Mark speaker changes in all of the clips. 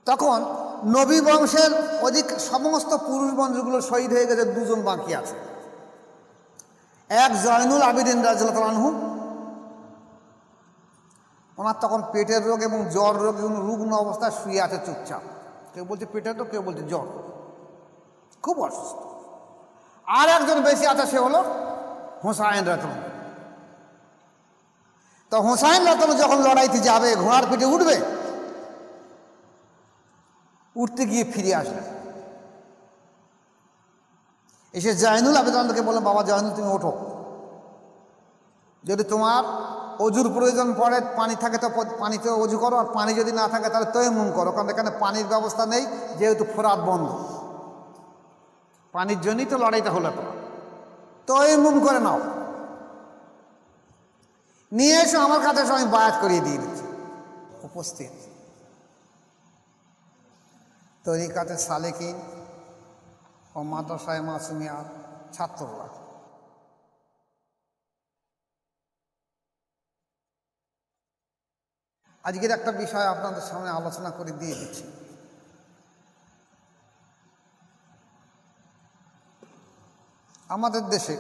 Speaker 1: তখন নবী বংশের সমস্ত পুরুষ বংশগুলো শহীদ হয়ে গেছে, দুজন বাকি আছে। এক জয়নুল আবিদিন রাদিয়াল্লাহু আনহু, ওনার তখন পেটের রোগ এবং জ্বর রোগ, রুগ্ন অবস্থায় শুয়ে আছে চুপচাপ। কেউ বলছে পেটের রোগ, কেউ বলছে জ্বর, খুব অসুস্থ। আর একজন বেশি আছে, সে হলো হুসাইন রাদিয়াল্লাহু আনহু। তো হুসাইন রাদিয়াল্লাহু আনহু যখন লড়াইতে যাবে, ঘোড়ার পিঠে উঠবে, উঠতে গিয়ে ফিরে আসলেন, এসে জয়নুল আবেদনকে বললেন, বাবা জয়নুল, তুমি ওঠো, যদি তোমার অজুর প্রয়োজন পড়ে, পানি থাকে তো পানিতে অজু করো, আর পানি যদি না থাকে তাহলে তয়ম্মুম করো, কারণ এখানে পানির ব্যবস্থা নেই, যেহেতু ফোরাত বন্ধ, পানির জন্যই তো লড়াইটা হলো। তোমার তয়ম্মুম করে নাও, নিয়ে এসো আমার কাছে, আমি বায়াত করিয়ে দিয়ে দিচ্ছি। উপস্থিত তরিকাতে সালেকিন ও মাদ্রাসায়ে মাসুমিয়ার ছাত্ররা। আজকের একটা বিষয় আপনাদের সামনে আলোচনা করে দিয়ে দিচ্ছি। আমাদের দেশে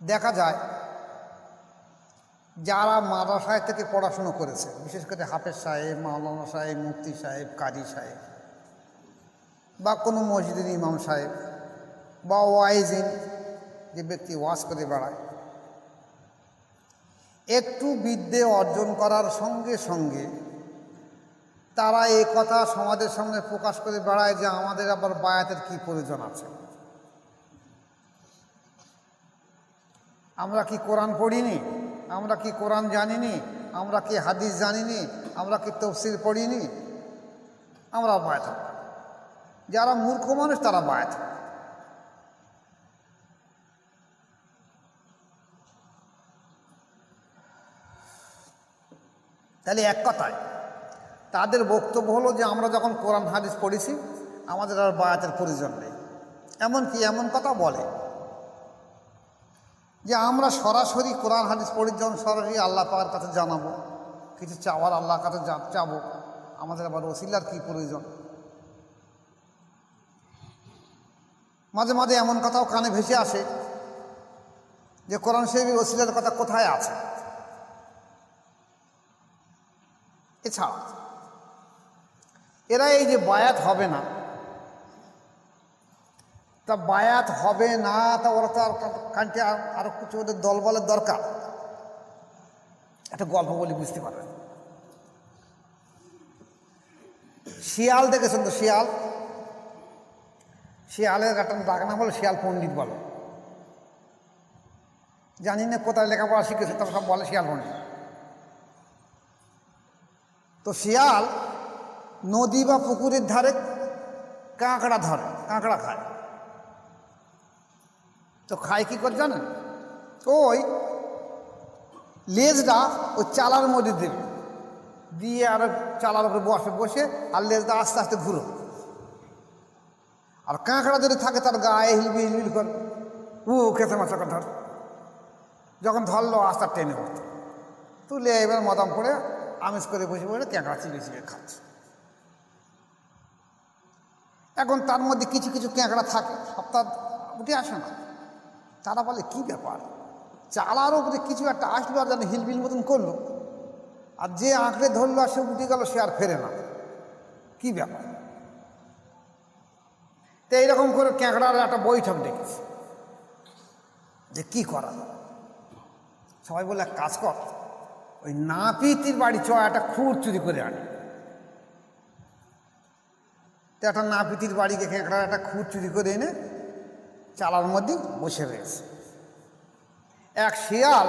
Speaker 1: দেখা যায়, যারা মাদ্রাসায় থেকে পড়াশুনো করেছে, বিশেষ করে হাফেজ সাহেব, মাওলানা সাহেব, মুফতি সাহেব, কাজী সাহেব, বা কোনো মসজিদের ইমাম সাহেব, বা ওয়াইজিন, যে ব্যক্তি ওয়াজ করে বেড়ায়, একটু বিদ্যে অর্জন করার সঙ্গে সঙ্গে তারা এই কথা সমাজের সামনে প্রকাশ করে বেড়ায় যে আমাদের আবার বায়াতের কি প্রয়োজন আছে। আমরা কি কোরআন পড়িনি, আমরা কি কোরআন জানিনি, আমরা কি হাদিস জানিনি, আমরা কি তাফসীর পড়িনি, আমরা বায়াত। যারা মূর্খ মানুষ তারা বায়াত। তাহলে এক কথায় তাদের বক্তব্য হলো যে আমরা যখন কোরআন হাদিস পড়েছি, আমাদের আর বায়াতের প্রয়োজন নেই। এমনকি এমন কথা বলে যে আমরা সরাসরি কোরআন হাদিস পড়ি, যখন সরাসরি আল্লাহ পাকের কাছে জানাবো, কিছু চাওয়ার আল্লাহর কাছে চাবো, আমাদের আবার ওসিলার কী প্রয়োজন। মাঝে মাঝে এমন কথাও কানে ভেসে আসে যে কোরআন শরীফের ওসিলার কথা কোথায় আছে। এছাড়া এরা এই যে বায়াত হবে না, তা বায়াত হবে না, তা ওরা তো কানকে আরো কিছু ওদের দলবলের দরকার। একটা গল্প বলি, বুঝতে পারবেন। শিয়াল দেখেছেন তো, শিয়াল, শিয়ালের একটা ডাক নাম বলে শিয়াল পণ্ডিত বলে। জানি না কোথায় লেখাপড়া শিখেছে, তবে সব বলে শিয়াল পণ্ডিত। তো শিয়াল নদী বা পুকুরের ধারে কাঁকড়া ধরে, কাঁকড়া খায়। তো খায় কি করে জানেন? ওই লেজটা ওই চালার মধ্যে দেবে, দিয়ে আর চালার উপরে বসে আর লেজটা আস্তে আস্তে ঘুরো। আর কাঁকড়া যদি থাকে তার গায়ে হিলবিল করে, খেতে মাছ ধর, যখন ধরলো আস্তে টেনে উঠতো, তুলে এবার মদাম করে আমিষ করে বসে বসে কাঁকড়া চিবিয়ে খাচ্ছে। এখন তার মধ্যে কিছু কিছু কাঁকড়া থাকে, সপ্তাহ উঠে আসে না। তারা বলে কি ব্যাপার, চালার উপরে কিছু একটা আসলো আর যেন হিলবিল মতন করলো, আর যে আঁকড়ে ধরলো আর সে উঠে গেল, সে আর ফেরে না, কি ব্যাপার। তো এইরকম করে কাঁকড়ার একটা বৈঠক ডেকেছে যে কি করা। সবাই বলে এক কাজ কর, ওই নাপিতির বাড়ি চ, একটা খুর চুরি করে আনে। তো একটা নাপিতির বাড়িকে কাঁকড়ার একটা খুর চুরি করে এনে চালার মধ্যে বসে রয়েছে। এক শিয়াল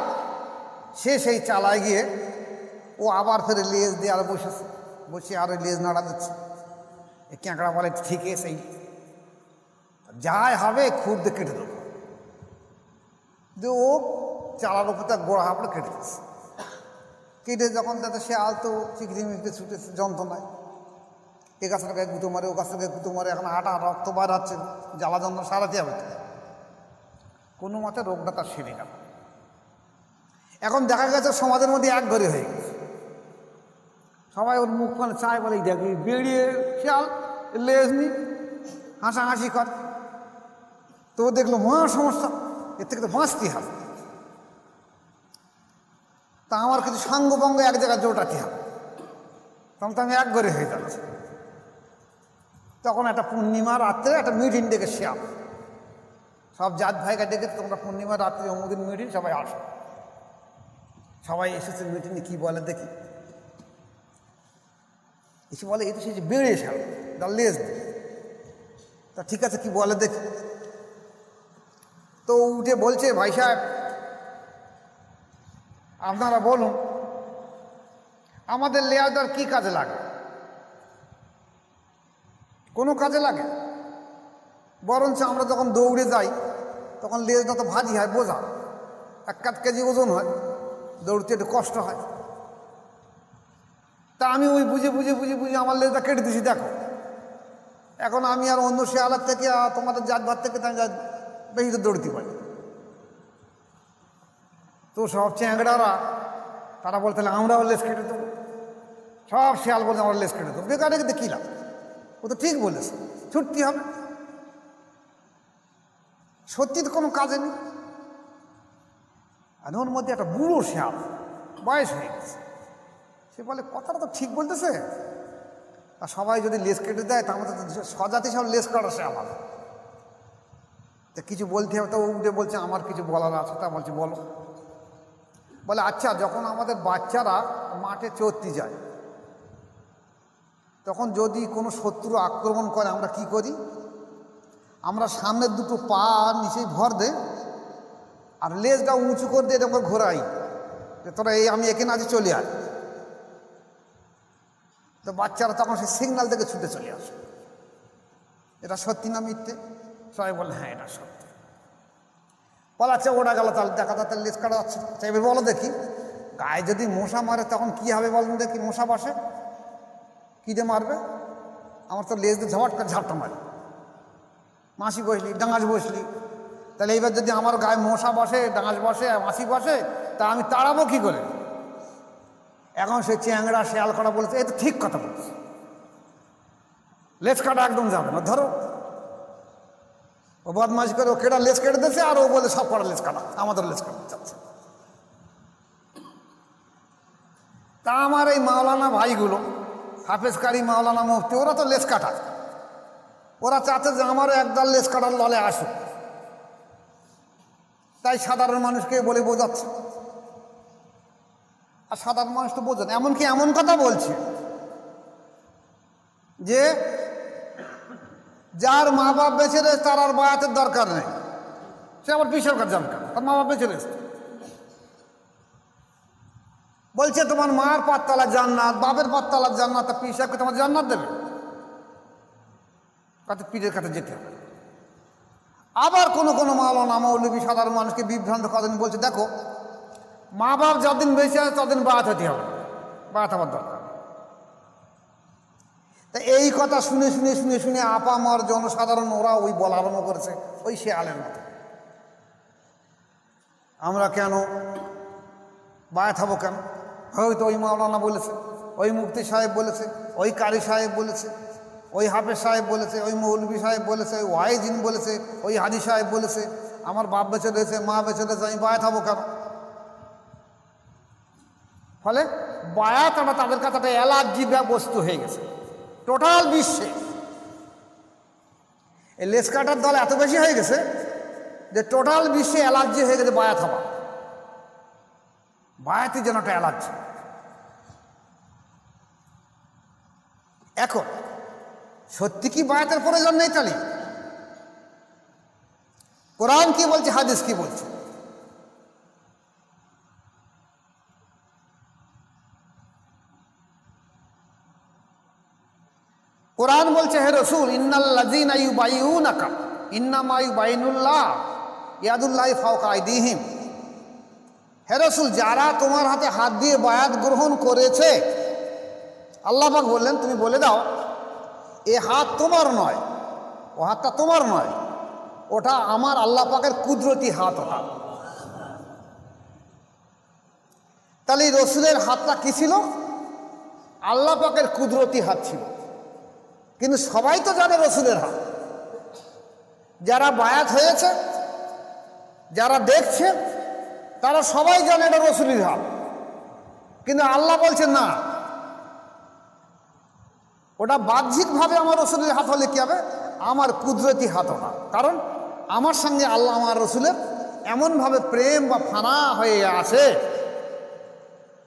Speaker 1: সে সেই চালায় গিয়ে ও আবার ফেরে লেজ দিয়ে আর বসেছে, বসে আরো লেজ নাড়া দিচ্ছে। এই কাঁকড়া বলে ঠিক আছে, সেই যাই হবে খুর দিয়ে কেটে দেবো। ও চালার উপর তার গোড়া হাঁপড়ে কেটে দিচ্ছে। কেটে যখন তাতে শিয়াল তো চিকড়ি মিকড়ে ছুটেছে যন্ত্রণায়, এ গাছের গায়ে গুঁতো মারে, ও গাছের গায়ে গুঁতো মারে, এখন আটা রক্ত বার হচ্ছে, জ্বালা যন্ত্রণা সারাতে হবে। কোনো মতে রোগটা তার সেরে গেল। এখন দেখা গেছে সমাজের মধ্যে এক ঘরে হয়ে গেছে। সবাই ওর মুখ মানে চায়, বলে দেখবি বেরিয়ে শিয়াল লেজ নি, হাসাহাসি কর। তো দেখলো মহা সমস্যা, এর থেকে তো বাঁচতে হবে। তা আমার কিছু সাঙ্গভঙ্গ এক জায়গায় জোটাতে হবে, তখন তো আমি এক ঘরে হয়ে যাচ্ছি। তখন একটা পূর্ণিমা রাত্রে একটা মিটিং ডেকে শিয়াল সব জাত ভাইকে ডেকে, তোমরা পূর্ণিমা রাত্রে অমুদিন মিটিং, সবাই আসো। সবাই এসেছে মিটিংয়ে, কী বলে দেখি। এসে বলে এই তো সে যে বেড়ে শিয়াল, তার লেজ নেই। তা ঠিক আছে, কি বলে দেখি। তো উঠে বলছে, ভাই সাহেব আপনারা বলুন আমাদের লেয়ারদার কি কাজে লাগে? কোনো কাজে লাগে? বরঞ্চ আমরা যখন দৌড়ে যাই তখন লেজটা তো ভারী হয়, বোঝা, 1 কেজি ওজন হয়, দৌড়তে একটু কষ্ট হয়। তা আমি ওই বুঝে বুঝে বুঝে বুঝে আমার লেজটা কেটে দিয়েছি, দেখো। এখন আমি আর অন্য শেয়ালার থেকে তোমাদের জাত ভাত থেকে বেশি তো দৌড়তে পারি। তো সব চ্যাংড়ারা তারা বলতে আমরাও লেজ কেটে দেবো। সব শেয়াল বলতে আমরা লেজ কেটে দেবো। বেকার রেখে কী লাভ? ও তো ঠিক বলেছে, ছুটতে হবে। সত্যি তো কোনো কাজে নেই। আর ওর মধ্যে একটা বুড়ো শেয়াল, বয়স হয়ে গেছে, সে বলে কথাটা তো ঠিক বলতেছে। আর সবাই যদি লেজ কেটে দেয় তা আমাদের স্বজাতি সব লেজ কাটা শেয়াল হবে। তা কিছু বলতে হবে। তো উঠে বলছে আমার কিছু বলার আছে। তা বলছে বলো। বলে আচ্ছা, যখন আমাদের বাচ্চারা মাঠে চড়তে যায় তখন যদি কোনো শত্রু আক্রমণ করে আমরা কি করি? আমরা সামনের দুটো পা নিচেই ভর দে আর লেজটা উঁচু করে দিয়ে এরকম ঘোরাই যে তোরা এই আমি এখানে আজ চলে আয়। তো বাচ্চারা তখন সেই সিগন্যাল থেকে ছুটে চলে আসে। এটা সত্যি না মিথ্যে? সবাই বলে হ্যাঁ এটা সত্যি। বলা আচ্ছা ওটা গেল, তাহলে দেখা যাচ্ছে লেজ কাটা যাচ্ছে। এবার বলো দেখি, গায়ে যদি মশা মারে তখন কি হবে বলেন দেখি? মশা বসে কী দিয়ে মারবে? আমার তো লেজ দিয়ে ঝাপট করে ঝাপটা মারি। মাছি বসলি, ডাঙাস বসলি, তাহলে এইবার যদি আমার গায়ে মশা বসে, ডাঙাস বসে, মাছি বসে, তা আমি তাড়াবো কী করে? এখন সে চ্যাংড়া শেয়াল করা বলেছে, এই তো ঠিক কথা বলছে, লেজ কাটা একদম যাবে না। ধরো ও বদমাশি করে, ও কেটা লেজ কেটে দিয়েছে, আর ও বলে সব কটা লেজ কাটা, আমাদের লেজ কাটা যাচ্ছে। তা আমার এই মাওলানা ভাইগুলো, হাফেজকারী মাওলানা মুফতি, ওরা তো লেজ কাটা। ওরা চাচ্ছে যে আমারও একদল লেজ কাটার ললে আসুক। তাই সাধারণ মানুষকে বলে বোঝাচ্ছে। আর সাধারণ মানুষ তো বোঝে না। এমনকি এমন কথা বলছে যে যার মা বাপ বেঁচে রয়েছে তার আর বায়াতের দরকার নেই, সে আবার বিশের কাছে যাবে কেন? তার মা বাপ বেঁচে রয়েছে। বলছে তোমার মার পাততলা জান্নাত, বাপের পাততলা জান্নাত, তা পীর সাহেবকে তোমার জান্নাত দেবে? কাছে পীরের কাছে যেতে হবে। আবার কোনো কোনো মাওলানা মৌলবী সাধারণ মানুষকে বিভ্রান্ত করেন, বলছে দেখো মা বাপ যতদিন বেঁচে আছে ততদিন বায়াত হতে হবে, বায়াত হওয়ার দরকার। তা এই কথা শুনে শুনে শুনে শুনে আপামর জনসাধারণ ওরা ওই বলা আরম্ভ করেছে ওই শেয়ালের মতো, আমরা কেন বায়াত হবো কেন? হয়তো ওই মাওলানা বলেছে, ওই মুফতি সাহেব বলেছে, ওই কারি সাহেব বলেছে, ওই হাফেজ সাহেব বলেছে, ওই মৌলবী সাহেব বলেছে, ওই ওয়াইজিন বলেছে, ওই হাদি সাহেব বলেছে, আমার বাপ বেঁচে রয়েছে, মা বেঁচে রয়েছে, আমি বায়াত হবো কেন? ফলে বায়াত তাদের কাছে একটা অ্যালার্জি বস্তু হয়ে গেছে টোটাল বিশ্বে। এই লেজ কাটার দল এত বেশি হয়ে গেছে যে টোটাল বিশ্বে অ্যালার্জি হয়ে গেছে বায়াত হওয়া। বায়াতের জন্য একটা অ্যালার্জি। এখন সত্যি কি বায়াতের প্রয়োজন নেই? তাহলে কোরআন কি বলছে, হাদিস কি বলছে? কোরআন বলছে হে রাসূল ইন্নাল্লাযীনা ইউবাইউনাকা ইন্নামা ইউবাইনুল্লাহ ইয়াদুল্লাহি ফাওকা আইদিহিম। হে রাসূল, যারা তোমার হাতে হাত দিয়ে বায়াত গ্রহণ করেছে, আল্লাহ পাক বললেন তুমি বলে দাও এ হাত তোমার নয়, ও হাতটা তোমার নয়, ওটা আমার আল্লাহ পাকের কুদরতি হাত। ওটা তাহলে রসুলের হাতটা কি ছিল? আল্লাহ পাকের কুদরতি হাত ছিল, কিন্তু সবাই তো জানে রসুলের হাত। যারা বায়াত হয়েছে, যারা দেখছে, তারা সবাই জানে এটা রসুলের হাত, কিন্তু আল্লাহ বলছেন না, ওটা বাহ্যিকভাবে আমার রসুলের হাত হলে কি হবে, আমার কুদরতি হাত না। কারণ আমার সঙ্গে আল্লাহ আমার রসুলের এমনভাবে প্রেম বা ফানা হয়ে আছে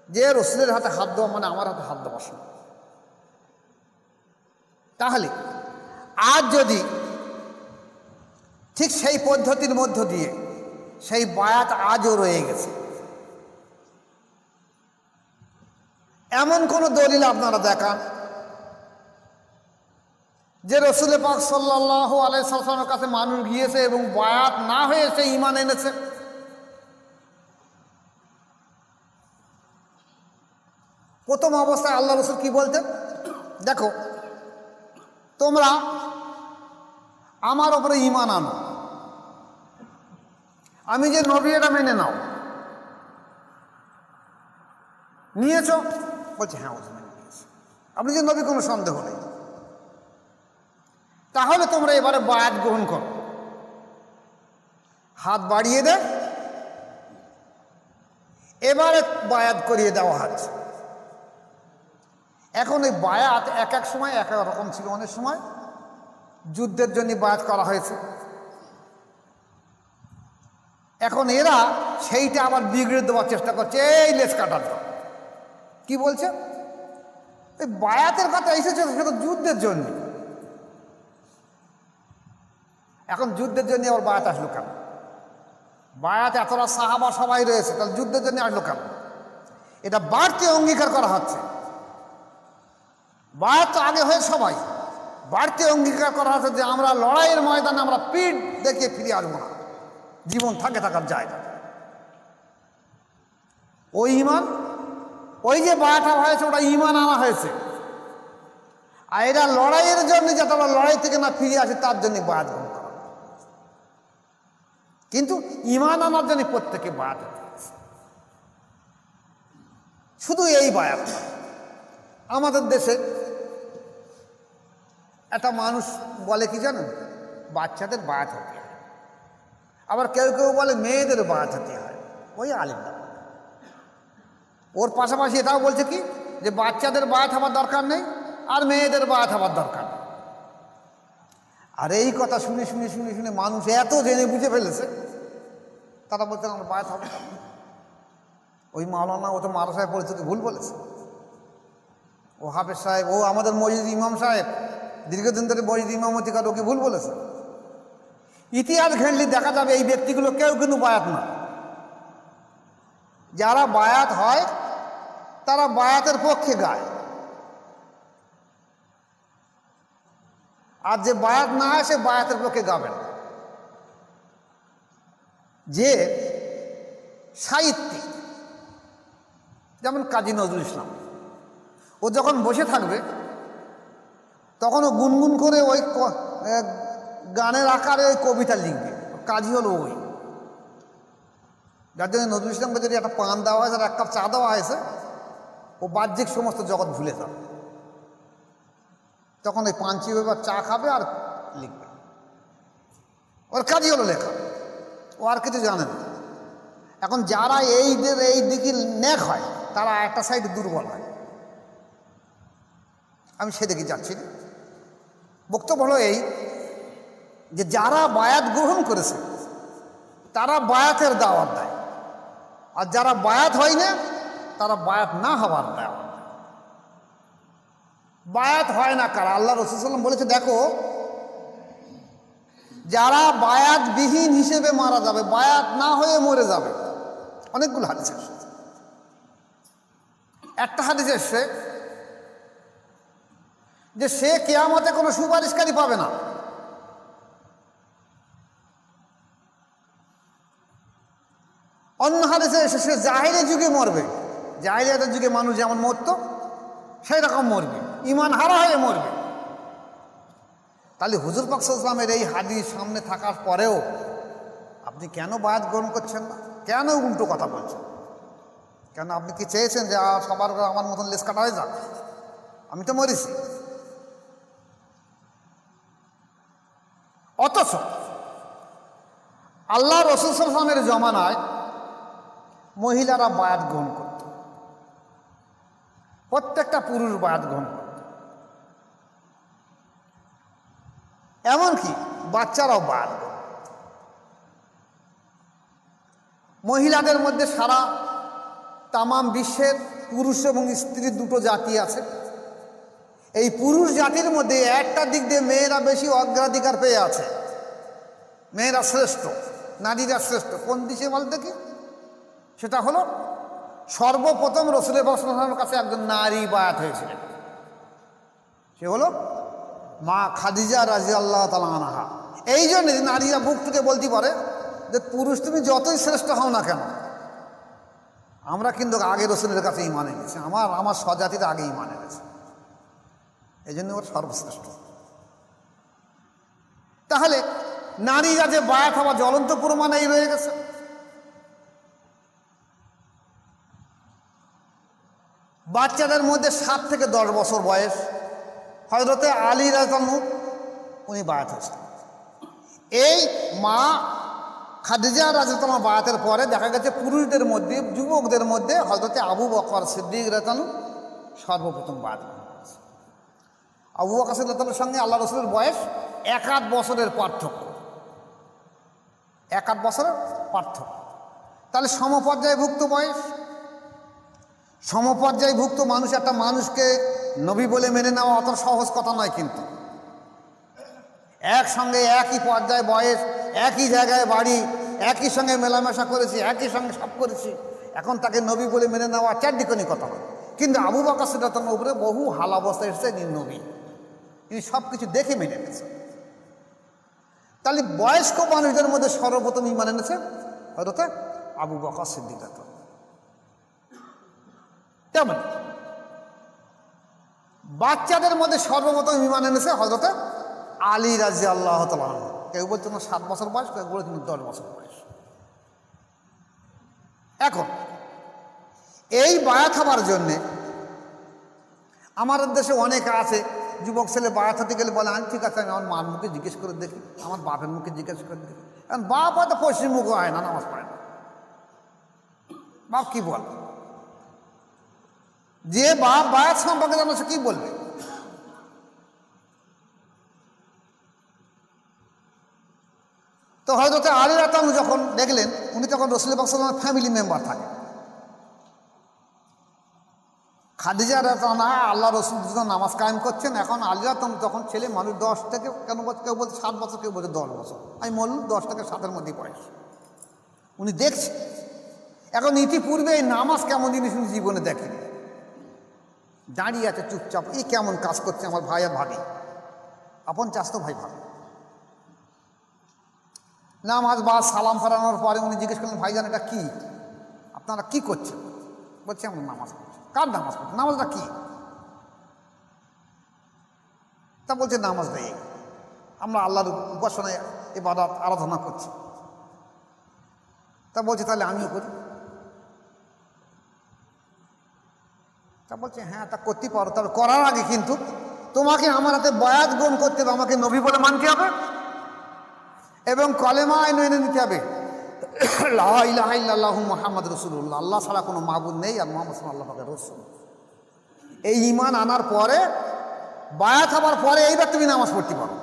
Speaker 1: যে রসুলের হাতে হাত দেওয়া মানে আমার হাতে হাত দেওয়া শোনা। তাহলে আজ যদি ঠিক সেই পদ্ধতির মধ্য দিয়ে সেই বায়াত আজও রয়ে গেছে, এমন কোন দলিল আপনারা দেখান যে রসুল পাক সাল্লাল্লাহু আলাইহি সাল্লামের কাছে মানুষ গিয়েছে এবং বায়াত না হয়েছে ঈমান এনেছে। প্রথম অবস্থায় আল্লাহ রসুল কি বলতেন, দেখো তোমরা আমার ওপরে ঈমান আনো, আমি যে নবী এটা মেনে নাও। নিয়েছ? বলছে হ্যাঁ ওটা মেনে নিয়েছি। আপনি যে নবী, কোনো সন্দেহ নেই। তাহলে তোমরা এবারে বায়াত গ্রহণ করো। হাত বাড়িয়ে দেয়, এবারে বায়াত করিয়ে দেওয়া হচ্ছে। এখন এই বায়াত এক এক সময় এক এক রকম ছিল। অনেক সময় যুদ্ধের জন্য বায়াত করা হয়েছে। এখন এরা সেইটা আবার বিগড়ে দেওয়ার চেষ্টা করছে, এই লেজ কাটার জন্য। কি বলছে, এই বায়াতের কথা এসেছে সেটা যুদ্ধের জন্য। এখন যুদ্ধের জন্য আবার বায়াত আসলো কেন? বায়াত এতটা সাহাবা সবাই রয়েছে, তাহলে যুদ্ধের জন্য আসলো কেন? এটা বাড়তি অঙ্গীকার করা হচ্ছে। বায়াত তো আগে হয়ে সবাই, বাড়তি অঙ্গীকার করা হচ্ছে যে আমরা লড়াইয়ের ময়দানে আমরা পিঠ দেখে ফিরে আসবো না, জীবন থাকে থাকার জায়গা। ওই ঈমান, ওই যে বায়াত হয়েছে ওটা ঈমান আনা হয়েছে। আর এরা লড়াইয়ের জন্য, যাতে আমরা লড়াই থেকে না ফিরে আসি তার জন্য বায়াত গ্রহণ করা। কিন্তু ঈমান আনার জন্য প্রত্যেকে বায়াত হতে হয়েছে। শুধু এই বায়াত, আমাদের দেশে একটা মানুষ বলে কি জানেন, বাচ্চাদের বায়াত হতে হয়। আবার কেউ কেউ বলে মেয়েদের বায়াত হতে হয়। ওই আলিমটা ওর পাশাপাশি এটাও বলছে কি, যে বাচ্চাদের বায়াত হওয়ার দরকার নেই আর মেয়েদের বায়াত হওয়ার দরকার নেই। আর এই কথা শুনে শুনে শুনে শুনে মানুষ এত জেনে বুঝে ফেলেছে, তারা বলছেন আমরা বায়াত হবে। ওই মাওলানা, ও তো মাদ্রাসায় পড়েছে, ভুল বলেছে। ও হাফেজ সাহেব, ও আমাদের মসজিদ ইমাম সাহেব, দীর্ঘদিন ধরে মসজিদ ইমামতি করে, ওকে ভুল বলেছে। ইতিহাস ঘেঁটলে দেখা যাবে এই ব্যক্তিগুলো কেউ কিন্তু বায়াত না। যারা বায়াত হয় তারা বায়াতের পক্ষে গায়, আর যে বায়াত না হয় সে বায়াতের পক্ষে গাবে না। যে সাহিত্যিক, যেমন কাজী নজরুল ইসলাম, ও যখন বসে থাকবে তখন ও গুনগুন করে ওই গানের আকারে ওই কবিতা লিখবে। কাজী হলো ওই, যার জন্য নজরুল ইসলামকে যদি একটা পান দেওয়া হয়েছে আর এক কাপ চা দেওয়া হয়েছে, ও বাহ্যিক সমস্ত জগৎ ভুলে যাবে। তখন ওই পান চিবে বা চা খাবে আর লিখবে। ওর কাজই হলো লেখা, ও আর কিছু জানে না। এখন যারা এই দিকে ন্যাক হয় তারা একটা সাইড দুর্বল হয়। আমি সেদিকে যাচ্ছি না। বক্তব্য হলো এই যে যারা বায়াত গ্রহণ করেছে তারা বায়াতের দাওয়াত দেয়, আর যারা বায়াত হয় না তারা বায়াত না হওয়ার দাওয়াত দেয়। বায়াত হয় না কারা? আল্লাহ রাসূল সাল্লাল্লাহু আলাইহি ওয়াসাল্লাম বলেছে, দেখো যারা বায়াত বিহীন হিসেবে মারা যাবে, বায়াত না হয়ে মরে যাবে। অনেকগুলো হাদিস এসেছে। একটা হাদিস এসেছে যে সে কিয়ামতে কোনো সুপারিশকারী পাবে না। অন্য হাদিসে এসে সে জাহিলিয়াতের যুগে মরবে। জাহিলিয়াতের যুগে মানুষ যেমন মরত সেই রকম মরবে, ঈমান হারা হয়ে মরবে। তাহলে হুজুর পাক সাল্লাল্লাহু আলাইহি ওয়াসাল্লামের এই হাদিস সামনে থাকার পরেও আপনি কেন বায়াত গ্রহণ করছেন না? কেন উল্টো কথা বলছেন? কেন আপনি কি চেয়েছেন যে সবার আমার মতন লেস কাটা হয়ে যাক? আমি তো মরেছি। অথচ আল্লাহ রসুল সাল্লাল্লাহু আলাইহি ওয়াসাল্লামের জমানায় মহিলারা বায়াত গ্রহণ করত, প্রত্যেকটা পুরুষ বায়াত গ্রহণ করত, এমনকি বাচ্চারাও বায়াত গ্রহণ করত। মহিলাদের মধ্যে সারা তামাম বিশ্বের পুরুষ এবং স্ত্রী দুটো জাতি আছে। এই পুরুষ জাতির মধ্যে একটা দিক দিয়ে মেয়েরা বেশি অগ্রাধিকার পেয়ে আছে, মেয়েরা শ্রেষ্ঠ, নারীরা শ্রেষ্ঠ। কোন দিকে বলতে কি? সেটা হলো সর্বপ্রথম রাসূলুল্লাহ সাল্লাল্লাহু আলাইহি ওয়াসাল্লামের কাছে একজন নারী বায়াত হয়েছিলেন, সে হলো মা খাদিজা রাদিয়াল্লাহু তাআলা আনহা। এই জন্য নারীরা বুক থেকে বলতে পারে যে পুরুষ তুমি যতই শ্রেষ্ঠ হও না কেন, আমরা কিন্তু আগে রাসূলের কাছে ঈমান এনেছি, আমার স্বজাতির আগে ঈমান এনেছে, এই জন্য ওর সর্বশ্রেষ্ঠ। তাহলে নারীরা যে বায়াত হওয়া জ্বলন্ত প্রমাণ এই রয়ে গেছে। বাচ্চাদের মধ্যে 7 থেকে 10 বছর বয়স হযরতে আলী রাদিয়াল্লাহু উনি বায়াত হয়েছেন। এই মা খাদিজা রাদিয়াল্লাহু বায়াতের পরে দেখা গেছে পুরুষদের মধ্যে, যুবকদের মধ্যে হযরতে আবু বকর সিদ্দিক রাদিয়াল্লাহু সর্বপ্রথম বায়াত করেছেন। আবু বকর সিদ্দিকের সঙ্গে আল্লাহ রাসূলের বয়স 1 বছরের পার্থক্য, 1 বছরের পার্থক্য। তাহলে সমপর্যায়ভুক্ত বয়স, সমপর্যায়ভুক্ত মানুষ, একটা মানুষকে নবী বলে মেনে নেওয়া অত সহজ কথা নয়। কিন্তু একসঙ্গে একই পর্যায়ে বয়স, একই জায়গায় বাড়ি, একই সঙ্গে মেলামেশা করেছি, একই সঙ্গে সব করেছি, এখন তাকে নবী বলে মেনে নেওয়া চারদিকনি কথা হয়। কিন্তু আবু বকর সিদ্দিকের উপরে বহু হাল অবস্থা এসেছে, নবী তিনি সব কিছু দেখে মেনে নিয়েছেন। তাহলে বয়স্ক মানুষদের মধ্যে সর্বপ্রথম ঈমান এনেছে হযরতে আবু বকর সিদ্দিক। তেমন বাচ্চাদের মধ্যে সর্বপ্রথম ঈমান এনেছে হযরতে আলী রাদিয়াল্লাহু তাআলা আনহু। কেউ বলছেন 7 বছর বয়স, কেউ বলছেন 10 বছর বয়স। এখন এই বায়াত হবার জন্যে আমাদের দেশে অনেকে আছে, যুবক ছেলে বায়াত হতে গেলে বলে আমি ঠিক আছে, আমি আমার মার মুখে জিজ্ঞেস করে দেখি, আমার বাপের মুখে জিজ্ঞেস করে দেখি। কারণ বাপ হয়তো পশ্চিম মুখ হয় না, নামাজ পড়ে না, বাপ কি বল, যে বাপ বায়াত সম্পর্কে জানো সে কি বলবে? তো হযরতে আলী রাদিয়াল্লাহু যখন দেখলেন, উনি তখন রাসূলুল্লাহ সাল্লাল্লাহু আলাইহি ওয়াসাল্লামের ফ্যামিলি মেম্বার থাকে। খাদিজা রাদিয়াল্লাহু আল্লাহ রসুল যখন নামাজ কায়েম করছেন, এখন আলী রাদিয়াল্লাহু তখন ছেলে মানুষ 10 থেকে, কেন কেউ বলছে 7 বছর, কেউ বলছে 10 বছর, আমি বললাম 10 থেকে 7-এর মধ্যে বয়স। উনি দেখছে, এখন ইতিপূর্বে এই নামাজ কেমন জিনিস উনি জীবনে দেখেনি, দাঁড়িয়ে আছে চুপচাপ, এই কেমন কাজ করছে আমার ভাই আর ভাবি, আপন চাস্তো ভাই ভাবি। নামাজ বা সালাম ফেরানোর পরে উনি জিজ্ঞেস করলেন, ভাইজান এটা কি, আপনারা কি করছেন? বলছে আমরা নামাজ পড়ছি। কার নামাজ পড়ছি? নামাজটা কি? তা বলছে নামাজটা এই, আমরা আল্লাহর উপাসনায় ইবাদত আরাধনা করছি। তা বলছে তাহলে আমিও করি। তা বলছে হ্যাঁ তা করতে পারো, তবে করার আগে কিন্তু তোমাকে আমার হাতে বায়াত গ্রহণ করতে হবে, আমাকে নবী বলে মানতে হবে এবং কলেমা মেনে নিতে হবে, লা ইলাহা ইল্লাল্লাহু মুহাম্মাদুর রাসূলুল্লাহ, আল্লাহ ছাড়া কোনো মাবুদ নেই আর মুহাম্মদ সাল্লাল্লাহু আলাইহি ওয়াসাল্লাম। এই ঈমান আনার পরে, বায়াত হবার পরে এইবার তুমি নামাজ পড়তে পারো।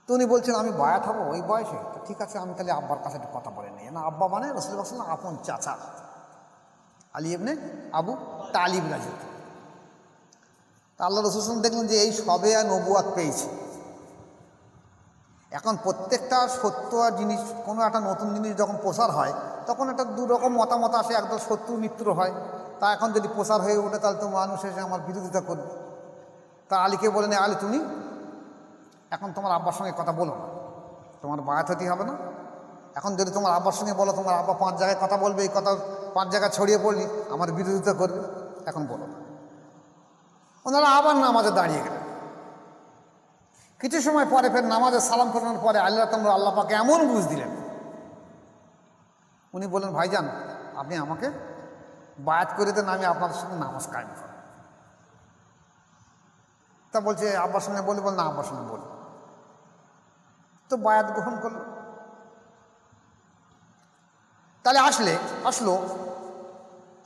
Speaker 1: তো উনি বলছেন আমি বায়াত হবো ওই বয়সে? ঠিক আছে, আমি তাহলে আব্বার কাছে একটু কথা বলে নিই। না, আব্বা মানে রাসূলুল্লাহ সাল্লাল্লাহু আলাইহি ওয়াসাল্লাম আপন চাচা আলী ইবনে আবু তালিব রাদিয়াল্লাহু। তা আল্লাহ রাসূল দেখলেন যে এই সবে নবুয়াত পেয়েছে। এখন প্রত্যেকটা সত্য জিনিস, কোনো একটা নতুন জিনিস যখন প্রচার হয় তখন একটা দুরকম মতামত আসে, একদম শত্রু মিত্র হয়। তা এখন যদি প্রচার হয়ে ওঠে তাহলে তো মানুষ এসে আমার বিরোধিতা করবে। তা আলীকে বলে নেই, আলী তুমি এখন তোমার আব্বার সঙ্গে কথা বলো না, তোমার বায়াত হতে হবে না। এখন যদি তোমার আব্বার সঙ্গে বলো, তোমার আব্বা 5 জায়গায় কথা বলবে, এই কথা 5 জায়গায় ছড়িয়ে পড়লি, আমার বিরোধিতা করবে, এখন বলো না। ওনারা আবার নামাজে দাঁড়িয়ে গেলেন। কিছু সময় পরে ফের নামাজে সালাম ফেরানোর পরে আল্লাহ পাকে এমন বুঝ দিলেন, উনি বললেন ভাইজান আপনি আমাকে বায়াত করে দেন, আমি আপনাদের সঙ্গে নামাজ কায়েম করব। তা বলছে আব্বার সঙ্গে বলি, বল না আব্বার সঙ্গে বলি। তো বায়াত গ্রহণ করলো। তাহলে আসলো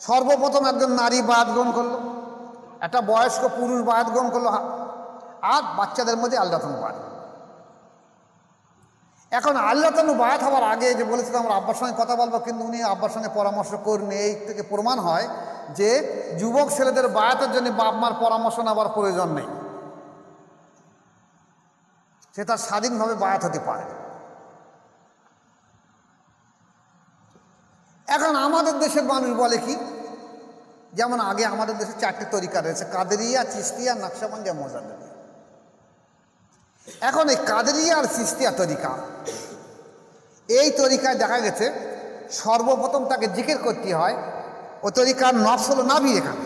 Speaker 1: সর্বপ্রথম একজন নারী বায়াত গ্রহণ করলো, একটা বয়স্ক পুরুষ বায়াত গ্রহণ করলো, আর বাচ্চাদের মধ্যে আল্লাহতানু বায়াত। এখন আল্লাহতানু বায়াত হওয়ার আগে যে বলেছিল আমরা আব্বার সঙ্গে কথা বলবো, কিন্তু উনি আব্বার সঙ্গে পরামর্শ করেন। এই থেকে প্রমাণ হয় যে যুবক ছেলেদের বায়াতের জন্য বাপ মার পরামর্শ নেওয়ার প্রয়োজন নেই, সে তার স্বাধীনভাবে বায়াত হতে পারে। এখন আমাদের দেশের মানুষ বলে কি, যেমন আগে আমাদের দেশে 4টে তরিকা রয়েছে, কাদেরিয়া, চিশতিয়া, নকশবন্দিয়া, মোজাদ্দেদিয়া। এখন এই কাদেরিয়া আর চিশতিয়া তরিকা, এই তরিকায় দেখা গেছে সর্বপ্রথম তাকে জিকির করতে হয়। ও তরিকার নফস হলো নাভি, এখানে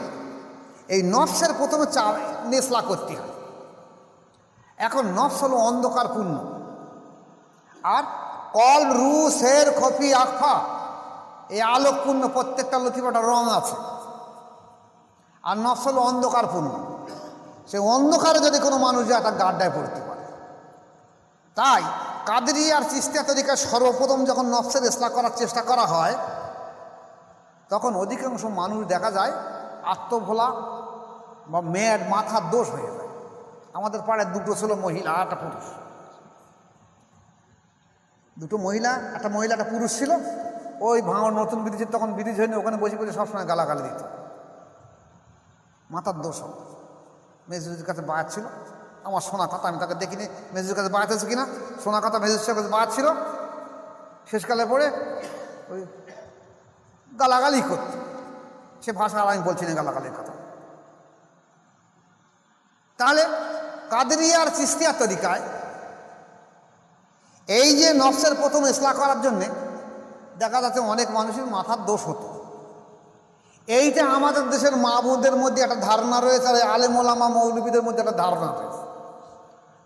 Speaker 1: এই নফসের প্রথমে নেসলা করতে হয়। এখন নফস হলো অন্ধকারপূর্ণ, আর কল, রু, শের, খফি, আখফা, এই আলোকপূর্ণ প্রত্যেকটা লতিফাটা রং আছে। আর নফস হলো অন্ধকারপূর্ণ, সে অন্ধকারে যদি কোনো মানুষ যায় তার গাড্ডায় পড়তে পারে। তাই কাদেরিয়া আর চিশতিয়া তরিকায় সর্বপ্রথম যখন নফসের ইসলাহ করার চেষ্টা করা হয়, তখন অধিকাংশ মানুষ দেখা যায় আত্মভোলা বা মেয়ের মাথার দোষ হয়ে যায়। আমাদের পাড়ায় 2টো ছিল মহিলা আর একটা পুরুষ, 2টো মহিলা, একটা মহিলা একটা পুরুষ ছিল। ওই ভাঙর নতুন ব্রিজ, তখন ব্রিজ হয়নি, ওখানে বসে বসে সবসময় গালাগালি দিত, মাথার দোষ। মেজুরির কাছে বায়াত ছিল, আমার শোনা কথা, আমি তাকে দেখিনি মেজুরির কাছে বায়াত আছে কিনা, শোনা কথা মেজুরির কাছে বায়াত ছিল। শেষকালে পরে ওই গালাগালি করত, সে ভাষা আর আমি বলছি না গালাগালির কথা। তাহলে কাদেরিয়া আর চিশতিয়া তরিকায় এই যে নফসের প্রথম ইসলাহ করার জন্যে দেখা যাচ্ছে অনেক মানুষের মাথার দোষ হতো। এইটা আমাদের দেশের মা বোনদের মধ্যে একটা ধারণা রয়েছে, আর আলেম ওলামা মৌলবীদের মধ্যে একটা ধারণা রয়েছে।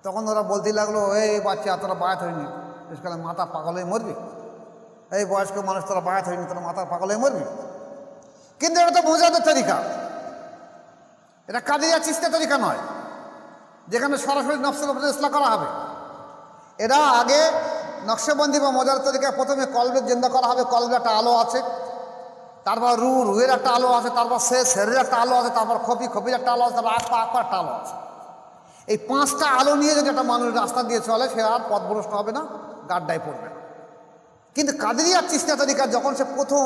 Speaker 1: তখন ওরা বলতে লাগলো, এই বাচ্চা তোরা বায়াত হয়নি, শেষকালে মাথা পাগল হয়ে মরবি, এই বয়স্ক মানুষ তোরা বায়াত হয়নি, তোরা মাথা পাগল হয়ে মরবি। কিন্তু এটা তো মোজাদের তরিকা, এটা কাদেরিয়া চিশতিয়া তরিকা নয়, যেখানে সরাসরি নফসের উপরে ইসলাহ করা হবে। এরা আগে নকশবন্দি বা মোজাদের তরিকা প্রথমে কলবের জিন্দা করা হবে, কলবের একটা আলো আছে, তারপর রুহের একটা আলো আছে, তারপর শেরের একটা আলো আছে, তারপর খপির একটা আলো আছে, তারপর আঁকপা একটা আলো আছে। এই 5টা আলো নিয়ে যদি একটা মানুষ রাস্তা দিয়ে চলে, সে আর পথভ্রষ্ট হবে না, গাড্ডায় পড়বে না। কিন্তু কাদেরিয়া চিশতিয়া তরিকা যখন সে প্রথম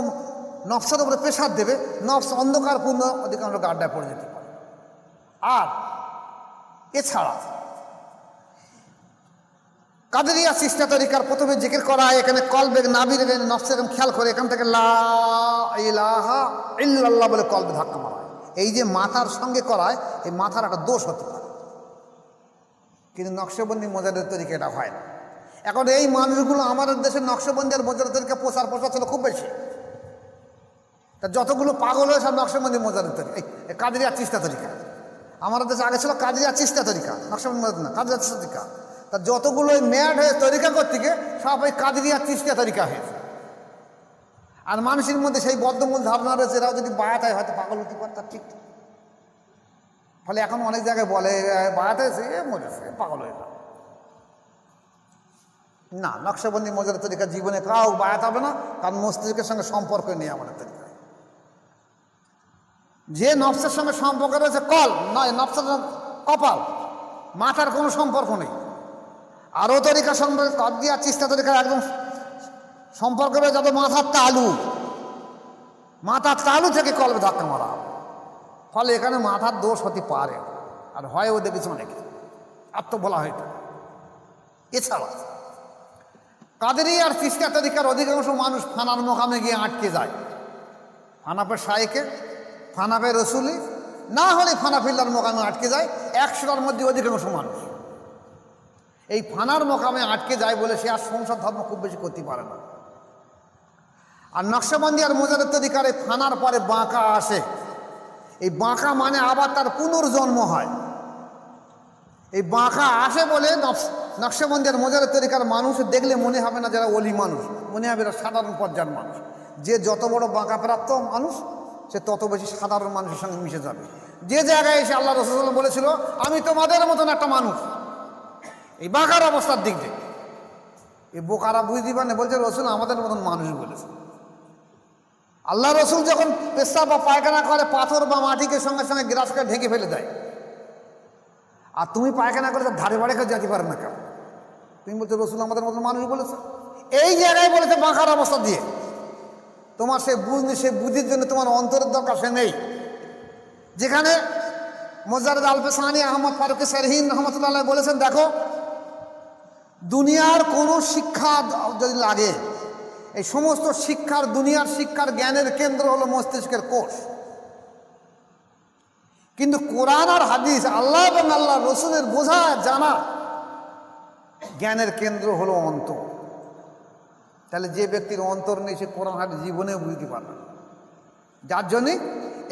Speaker 1: নফসের উপরে প্রেশার দেবে, নফস অন্ধকারপূর্ণ, অধিকাংশ গাড্ডায় পড়ে যেতে পারে। আর এছাড়া কাদেরিয়া চিশতিয়া তরিকার প্রথমে জিকির করা হয়, এখানে কলবে নাভির নফসে এরকম খেয়াল করে এখান থেকে লা ইলাহা ইল্লাল্লাহ বলে কলবে ধাক্কা মারা হয়। এই যে মাথার সঙ্গে করায়, এই মাথার একটা দোষ হতে পারে, কিন্তু নকশবন্দি মোজাদের তরিকা এটা হয় না। এখন এই মানুষগুলো আমাদের দেশের নকশবন্দি আর মোজাদের তরিকা প্রচার ছিল খুব বেশি। তা যতগুলো পাগল হয়ে সব নকশবন্দি মোজাদের তরিকা, এই কাদেরিয়া চিশতিয়া তরিকা। আমাদের দেশে আগে ছিল কাদেরিয়া চিশতিয়া তরিকা, নকশবন্দি মোজাদ না, কাদেরিয়া চিশতিয়া তরিকা। তা যতগুলো ম্যাড হয়ে তরিকা করতে গিয়ে সব ওই কাদেরিয়া চিশতিয়া তরিকা হয়েছে। আর মানুষের মধ্যে সেই বদ্ধমূল ধারণা রয়েছে, এরাও যদি বায়াত হয় হয়তো পাগল হতে পারে, তার ঠিক। ফলে এখন অনেক জায়গায় বলে বায়াত হয়েছে, মরেছে, পাগল হয়ে যাবে না। নকশবন্দি মোজাদের তরিকা জীবনে কাউ বায়াত হবে না, কারণ মস্তিষ্কের সঙ্গে সম্পর্ক নেই আমাদের তরিকায়। যে নফসের সঙ্গে সম্পর্ক রয়েছে কল নয়, নফসের কপাল, মাথার কোনো সম্পর্ক নেই। আরও তরিকার সঙ্গে কাদেরিয়া চিশতিয়া তরিকার একদম সম্পর্ক রয়েছে, যাতে মাথার তালু থেকে কলবে ধাক্কা মারা হবে। ফলে এখানে মাথার দোষ হতে পারে, আর হয়ও দেখেছি অনেকে আত্মভোলা হইতে। এছাড়া কাদেরিয়া আর চিশতিয়া তরিকার অধিকাংশ মানুষ ফানার মোকামে গিয়ে আটকে যায়। ফানাপের শায়েকে, ফানাপের রসুলি, না হলে ফানাফিল্লার মোকামে আটকে যায়। 100টার মধ্যে অধিকাংশ মানুষ এই ফানার মোকামে আটকে যায় বলে সে আর সংসার ধর্ম খুব বেশি করতে পারে না। আর নকশবন্দি আর মোজাদের তরিকার এই ফানার পরে বাঁকা আসে। এই বাঁকা মানে আবার তার পুনর্জন্ম হয়। এই বাঁকা আসে বলে নকশবন্দি আর মোজাদের তরিকার মানুষ দেখলে মনে হবে না যারা অলি মানুষ, মনে হবে এরা সাধারণ পর্যায়ের মানুষ। যে যত বড় বাঁকা প্রাপ্ত মানুষ, সে তত বেশি সাধারণ মানুষের সঙ্গে মিশে যাবে। যে জায়গায় এসে আল্লাহ রাসূল বলেছিল আমি তোমাদের মতন একটা মানুষ, এই বাঁকার অবস্থার দিক দিয়ে এই বোকারা বুঝতে পারে বলছে রসুল আমাদের মতন মানুষ বলেছে। আল্লাহ রসুল যখন পেশাব বা পায়খানা করে পাথর বা মাটিকে সঙ্গে সঙ্গে গ্রাস করে ঢেকে ফেলে দেয়, আর তুমি পায়খানা করে তার ধারে বাড়ে কেউ যেতে পারে না কেন? তুমি বলছো রসুল আমাদের মতন মানুষ বলেছে। এই জায়গায় বলেছে বাঁকার অবস্থা দিয়ে। তোমার সে বুঝ নেই, সে বুঝির জন্য তোমার অন্তরের দরকার সে নেই। যেখানে মোজারদ আল পেসানি আহমদ ফারুক সারহিন রহমতুল্লাহ বলেছেন, দেখো দুনিয়ার কোনো শিক্ষা যদি লাগে, এই সমস্ত শিক্ষার দুনিয়ার শিক্ষার জ্ঞানের কেন্দ্র হলো মস্তিষ্কের কোষ, কিন্তু কোরআন আর হাদিস আল্লাহ এবং আল্লাহ রসুলের বোঝা জানা জ্ঞানের কেন্দ্র হলো অন্তর। তাহলে যে ব্যক্তির অন্তর নেই সে কোরআন হাদিস জীবনেও বুঝতে পারবে না। যার জন্যে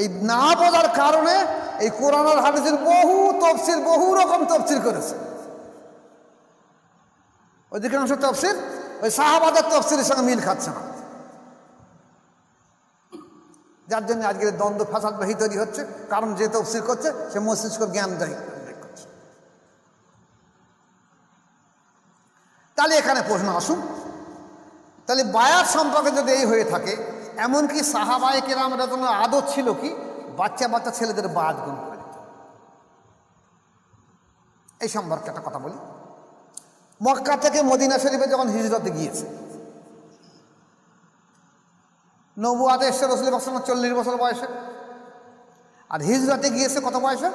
Speaker 1: এই না বোঝার কারণে এই কোরআন আর হাদিসের বহু তফসির, বহু রকম তফসির করেছে। অধিকাংশ তফসির ওই সাহাবাদের তফসিরের সঙ্গে মিল খাচ্ছে না, যার জন্য আজকের দ্বন্দ্ব ফাসাদ বাহি তৈরি হচ্ছে। কারণ যে তফসির করছে সে মস্তিষ্ক জ্ঞান দেয় করছে। তাহলে এখানে প্রশ্ন আসুন, তাহলে বায়াত সম্পর্কে যদি এই হয়ে থাকে, এমনকি সাহাবায়ে কেরামের জন্য আদত ছিল কি বাচ্চা বাচ্চা ছেলেদের বায়াত গ্রহণ করে দিত। এই সম্পর্কে একটা কথা বলি। মক্কা থেকে মদিনা শরীফে যখন হিজরতে গিয়েছে, নবুয়াতে এসছে রসুল পাক 40 বছর বয়সে, আর হিজরতে গিয়েছে কত বয়সে?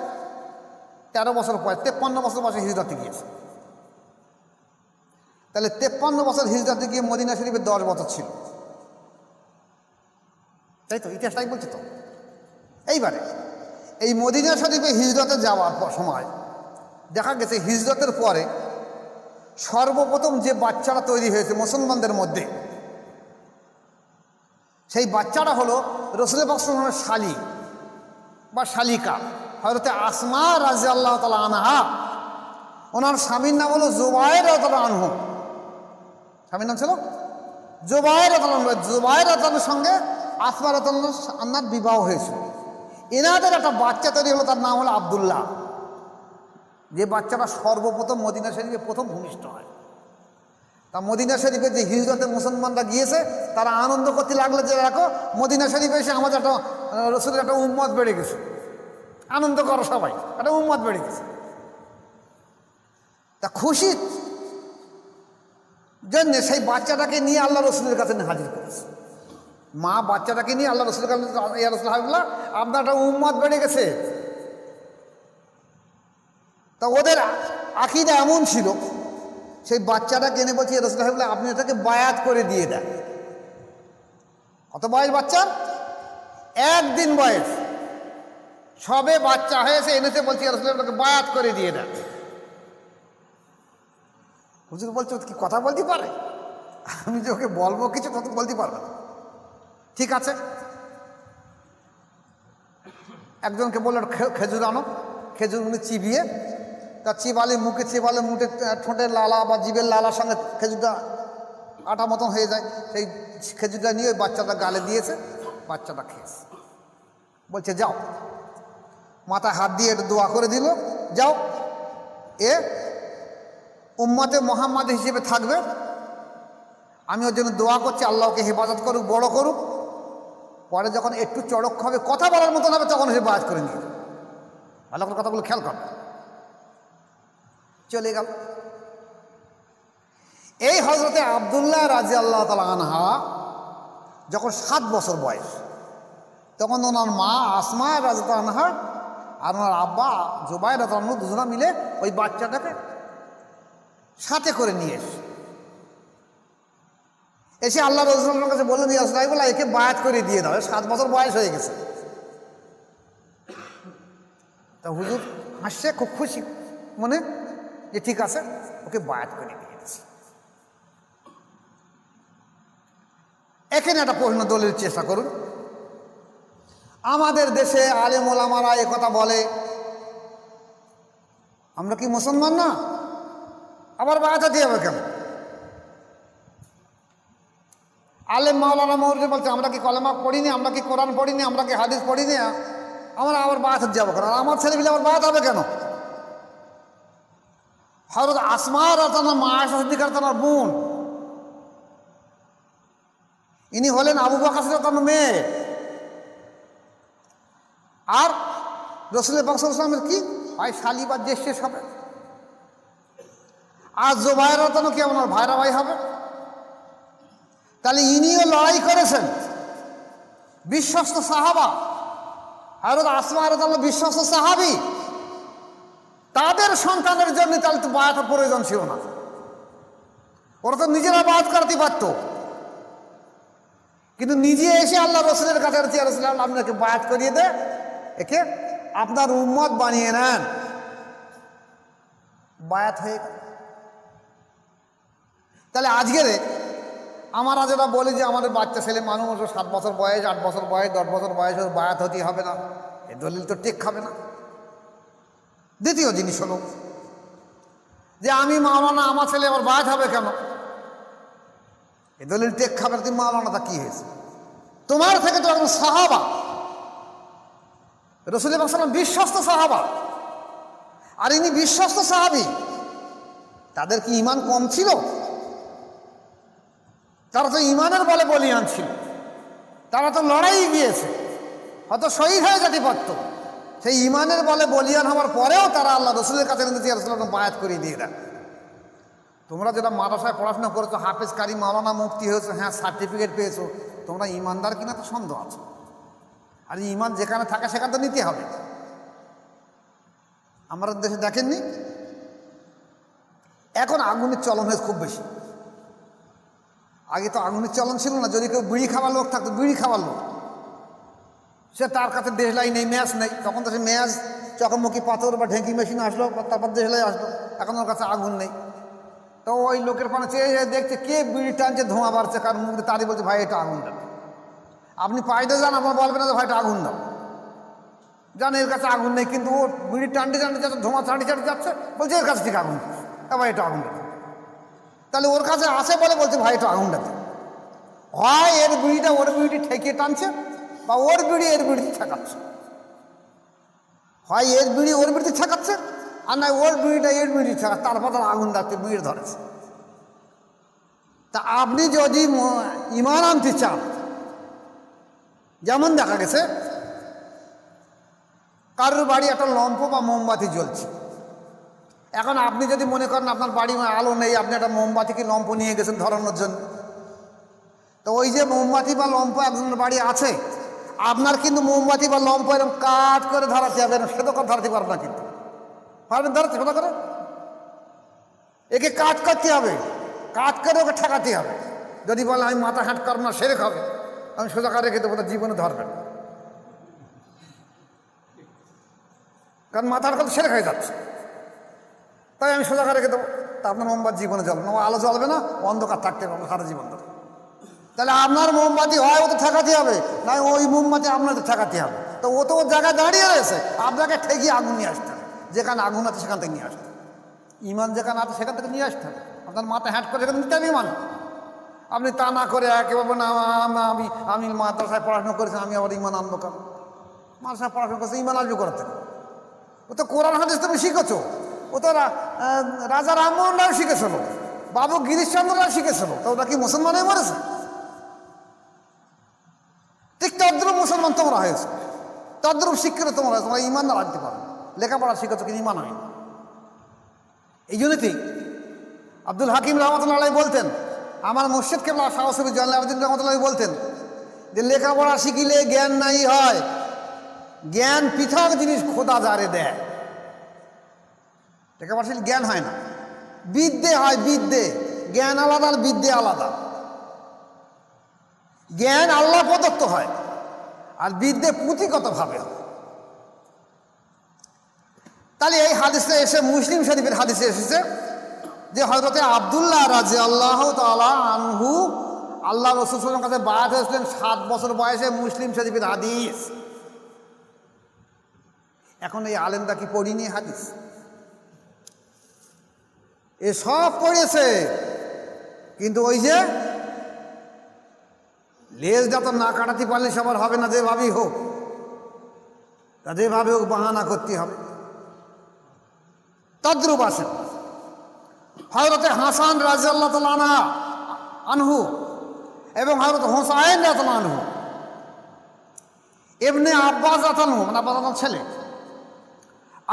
Speaker 1: 13 বছর বয়স, 53 বছর বয়সে হিজরতে গিয়েছে। তাহলে 53 বছর হিজরতে গিয়ে মদিনা শরীফে 10 বছর ছিল, তাই তো? ইতিহাস তাই বলছে তো। এইবারে এই মদিনা শরীফে হিজরতে যাওয়ার সময় দেখা গেছে হিজরতের পরে সর্বপ্রথম যে বাচ্চারা তৈরি হয়েছে মুসলমানদের মধ্যে, সেই বাচ্চাটা হলো রসুল পাক সাল্লাল্লাহু আলাইহি ওয়াসাল্লামের শালী বা শালিকা হযরতে আসমা রাদিয়াল্লাহু তাআলা আনহা। ওনার স্বামীর নাম হলো জুবায়ের রাদিয়াল্লাহু আনহু। স্বামীর নাম ছিল জুবায়ের রাদিয়াল্লাহু আনহু। জুবায়ের রাদিয়াল্লাহুর সঙ্গে আসমা রাদিয়াল্লাহু আনহার বিবাহ হয়েছিল। এনাদের একটা বাচ্চা তৈরি হলো, তার নাম হলো আব্দুল্লাহ। যে বাচ্চাটা সর্বপ্রথম মদিনা শরীফে প্রথম ভূমিষ্ঠ হয়। তা মদিনা শরীফে যে হিজরতে মুসলমানরা গিয়েছে তারা আনন্দ করতে লাগলো যে দেখো মদিনা শরীফে এসে আমাদের একটা রসুলের একটা উম্মত বেড়ে গেছে, আনন্দ করো সবাই, একটা উম্মত বেড়ে গেছে। তা খুশি জন্যে সেই বাচ্চাটাকে নিয়ে আল্লাহ রসুলের কাছে হাজির করেছে। মা বাচ্চাটাকে নিয়ে আল্লাহ রসুলের কাছে, ইয়া রাসূলুল্লাহ আপনার একটা উম্মত বেড়ে গেছে। তা ওদের আকীদা এমন ছিল, সেই বাচ্চাটা কেনে বলছে ইয়া রাসূলুল্লাহ আপনি এটাকে বায়াত করে দিয়ে দেন। কত বয়স বাচ্চার? 1 দিন বয়স, সবে বাচ্চা হয়েছে, এনেছে বলছে ইয়া রাসূলুল্লাহ আপনাকে বায়াত করে দিয়ে দেন। হুজুর বলছে কি কথা বলতে পারে? আমি যে ওকে বলবো কিছু তত বলতে পারবে না। ঠিক আছে, একজনকে বললেন খেজুর আনো, খেজুর উনি চিবিয়ে তার চিবালে মুখে ঠোঁটের লালা বা জিভের লালার সঙ্গে খেজুরটা আটা মতন হয়ে যায়। সেই খেজুরটা নিয়ে ওই বাচ্চাটা গালে দিয়েছে, বাচ্চাটা খেয়েছে। বলছে যাও, মাথায় হাত দিয়ে একটু দোয়া করে দিল, যাও এ উম্মতে মুহাম্মাদ হিসেবে থাকবে, আমি ওর জন্য দোয়া করছি আল্লাহ ওকে হেফাজত করুক, বড় করুক। পরে যখন একটু চড়ক হবে, কথা বলার মতন হবে, তখন হেফাজত করে নিয়ে ভালো করে কথাগুলো খেয়াল করবে। চলে গেল। এই হযরতে আব্দুল্লাহ রাদিয়াল্লাহু তাআলা আনহা যখন 7 বছর বয়স, তখন ওনার মা আসমা রাদিয়াল্লাহু আনহা আর ওনার আব্বা জুবায়ের রাদিয়াল্লাহু আনহু দুজনা মিলে ওই বাচ্চাটাকে সাথে করে নিয়ে এসে আল্লাহ রাসূলের কাছে বললেন ইয়া রাসূলুল্লাহ একে বায়াত করে দিয়ে দাও, 7 বছর বয়স হয়ে গেছে। তা হুজুর হাসছে, খুব খুশি মনে যে ঠিক আছে, ওকে বায়াত করে দিয়ে দিয়েছে। এখানে একটা প্রশ্ন দলের চেষ্টা করুন। আমাদের দেশে আলেম ওলামারা একথা বলে, আমরা কি মুসলমান না? আবার বায়াত দিয়ে হবে কেন? আলেম মাওলানা মৌলভী বলছে আমরা কি কলেমা পড়িনি, আমরা কি কোরআন পড়িনি, আমরা কি হাদিস পড়িনি? আমরা আবার বায়াত যাবো কেন? আর আমার ছেলে মিলে আবার বায়াত হবে কেন? হযরত আসমা রাদিয়াল্লাহু আনহা, মা আয়েশা সিদ্দিকা রাদিয়াল্লাহু আনহার বোন, ইনি হলেন আবু বকর রাদিয়াল্লাহু আনহুর মেয়ে, আর রাসূল পাক সাল্লাল্লাহু আলাইহি ওয়াসাল্লামের কি ভাই শালী বা জ্যেষ্ঠ হবে। আর জুবাইর রাদিয়াল্লাহু আনহু কি আমার ভাইরা ভাই হবে? তাহলে ইনিও লড়াই করেছেন, বিশ্বস্ত সাহাবা। হযরত আসমা রাদিয়াল্লাহু আনহা বিশ্বস্ত সাহাবী, তাদের সন্তানের জন্য তাহলে তো বায়াতের প্রয়োজন ছিল না। ওরা তো নিজেরা বায়াত করতে পারত, কিন্তু নিজে এসে আল্লাহ রসুলের কাছে ইয়া রাসূলুল্লাহ আপনাকে বায়াত করিয়ে দে, একে আপনার উম্মত বানিয়ে নেন। বায়াত হয়ে গেল। তাহলে আজকে আমরা যেটা বলি যে আমাদের বাচ্চা ছেলে মানুষ 7 বছর বয়স, 8 বছর বয়স, 10 বছর বয়স বায়াত হতেই হবে না, এ দলিল তো টেক খাবে না। দ্বিতীয় জিনিস হলো যে আমি মাওলানা, আমার ছেলে আবার বায়াত হবে কেন? এ দলিল টেক খাবে না। তুমি মাওলানাটা কি হয়েছে? তোমার থেকে তো একজন সাহাবা, রাসূল পাক সাল্লাল্লাহু আলাইহি ওয়াসাল্লাম বিশ্বস্ত সাহাবা, আর ইনি বিশ্বস্ত সাহাবী। তাদের কি ঈমান কম ছিল? তারা তো ঈমানের বলে বলিয়ান ছিল, তারা তো লড়াই গিয়েছে, হয়তো শহীদ হয়ে যেতে পারত। সেই ঈমানের বলে বলিয়ান হওয়ার পরেও তারা আল্লাহ রসুলের কাছে ইয়া রাসূলুল্লাহ বায়াত করিয়ে দিয়ে দেন। তোমরা যেটা মাদ্রাসায় পড়াশোনা করেছো, হাফেজ, কারি, মাওলানা, মুফতি হয়েছো, হ্যাঁ সার্টিফিকেট পেয়েছো, তোমরা ঈমানদার কিনা তো সন্দেহ আছে। আর ঈমান যেখানে থাকে সেখানে তো নিতে হবে। আমাদের দেশে দেখেননি এখন আগুনের চলন হয়েছে খুব বেশি। আগে তো আগুনের চলন ছিল না। যদি কেউ বিড়ি খাওয়ার লোক থাকতো, বিড়ি খাওয়ার লোক, সে তার কাছে দেশলাই নেই, ম্যাচ নেই, তখন তো সে ম্যাচ, চকমকি পাথর বা ঢেঁকি মেশিন আসলো, তারপর দেশলাই আসলো। এখন ওর কাছে আগুন নেই, তো ওই লোকের পানে চেয়ে দেখছে কে বিড়ি টানছে, ধোঁয়া বাড়ছে, কারণ মুখে তারই বলছে ভাই এটা আগুন দাও। আপনি পাইতে যান, আপনার বলবেন না যে ভাই এটা আগুন দাও, জান এর কাছে আগুন নেই, কিন্তু ও বিড়ি টানতে টানতে যাচ্ছে, ধোঁয়া ছাড়ি ছাড়ি যাচ্ছে, বলছে এর কাছে ঠিক আগুন, ভাই এটা আগুন দাও। তাহলে ওর কাছে আসে বলছে ভাই এটা আগুন দাও। হয় এর বিড়িটা ওর বিড়িটি ঠেকিয়ে টানছে, বা ওর বিড়ি এর বিড়িতে ঠেকাচ্ছে। হয় এর বিড়ি ওর বিড়িতে ঠেকাচ্ছে, আর নয় ওর বিড়িটা এর বিড়ি ঠেকাচ্ছে, তারপর তার আগুন রাখতে বিড়ি ধরেছে। তা আপনি যদি ঈমান আনতে চান, যেমন দেখা গেছে কারোর বাড়ি একটা লম্ফ বা মোমবাতি জ্বলছে। এখন আপনি যদি মনে করেন আপনার বাড়ি আলো নেই, আপনি একটা মোমবাতি কি লম্ফ নিয়ে গেছেন ধরানোর জন্য, তো ওই যে মোমবাতি বা লম্ফ একজনের বাড়ি আছে, আপনার কিন্তু মোমবাতি বা লম্ফ এরকম কাজ করে ধরাতে হবে, সে তো ধরাতে পারবে না, কিন্তু পারবেন ধরাতে? সেটা করে একে কাজ করতে হবে, কাজ করে ওকে ঠেকাতে হবে। যদি বলে আমি মাথা হ্যাট করবো না, সেরে খাবে, আমি সোজা করে রেখে দেবো, জীবনে ধরবেন, কারণ মাথার কথা সেরে হয়ে যাচ্ছে, তাই আমি সোজা করে রেখে দেবো। তা আপনার মোমবাতি জীবনে জ্বলবে না, আলো জ্বলবে না, অন্ধকার থাকতে পারবে সারা জীবন ধরে। তাহলে আপনার মোমবাতি হয় ও তো ঠেকাতে হবে, না ওই মোমবাতি আপনাদের ঠেকাতে হবে। তো ও তো ওর জায়গায় দাঁড়িয়ে রয়েছে, আপনাকে ঠেকিয়ে আগুন নিয়ে আসতে হবে। যেখানে আগুন আছে সেখান থেকে নিয়ে আসতে হবে। ঈমান যেখানে আছে সেখান থেকে নিয়ে আসতে হবে। আপনার মাথা হ্যাট করে সেখানে নিতে হবে ঈমান। আপনি তা না করে একেবারে না আমি মাদ্রাসায় পড়াশোনা করেছি, আমি আবার ঈমান আনবো কেন? মাদ্রাসায় পড়াশোনা করেছে, ঈমান আসবে কোথা থেকে? ও তো কোরআন হাদিস তুমি শিখেছো, ও তো রাজা রামমোহন রায় শিখেছিল, বাবু গিরিশচন্দ্র রায় শিখেছিল, তো ওটা কি মুসলমান হয়ে মরেছে? ঠিক তদ্রুপ মুসলমান তোমরা হয়েছে, তদ্রুপ শিক্ষিত তোমরা হয়েছে, তোমরা ঈমান না রাখতে পারো। লেখাপড়া শিখেছো কিন্তু ঈমান হয়নি। এই জন্যই আব্দুল হাকিম রহমতুল্লাহ আলাইহি বলতেন, আমার মুর্শিদ কেবলা শাহ সুফি জালালউদ্দিন রহমতুল্লাহ বলতেন যে লেখাপড়া শিখিলে জ্ঞান নাই হয়, জ্ঞান পৃথক জিনিস খোদা যারে দেয়। লেখাপড়া শিখলে জ্ঞান হয় না, বিদ্যে হয়, বিদ্যে। জ্ঞান আলাদা আর বিদ্যে আলাদা। জ্ঞান আল্লাহ প্রদত্ত হয়, আর বিদ্যে পুঁথিগতভাবে হয়। তাহলে এই হাদিসে এসে, মুসলিম শরীফের হাদিসে এসেছে যে হযরতে আব্দুল্লাহ রাদিয়াল্লাহু তাআলা আনহু আল্লাহ রাসূল সাল্লাল্লাহু আলাইহি ওয়াসাল্লামের কাছে বায়াত হয়েছিলেন 7 বছর বয়সে। মুসলিম শরীফের হাদিস। এখন এই আলেমরা কি পড়িনি হাদিস? এ সব পড়েছে, কিন্তু ওই যে লেজটা তো না কাটাতে পারলে সবার হবে না, যেভাবেই হোক। তা যেভাবে হোক বাহানা করতে হবে। তদ্রূপ আছেন হযরতে হাসান রাদিয়াল্লাহু তাআলা আনহু এবং হযরত হুসাইন রাদিয়াল্লাহু আনহু, ইবনে আব্বাস রাদিয়াল্লাহু আনহু মানে আব্বাস ছেলে,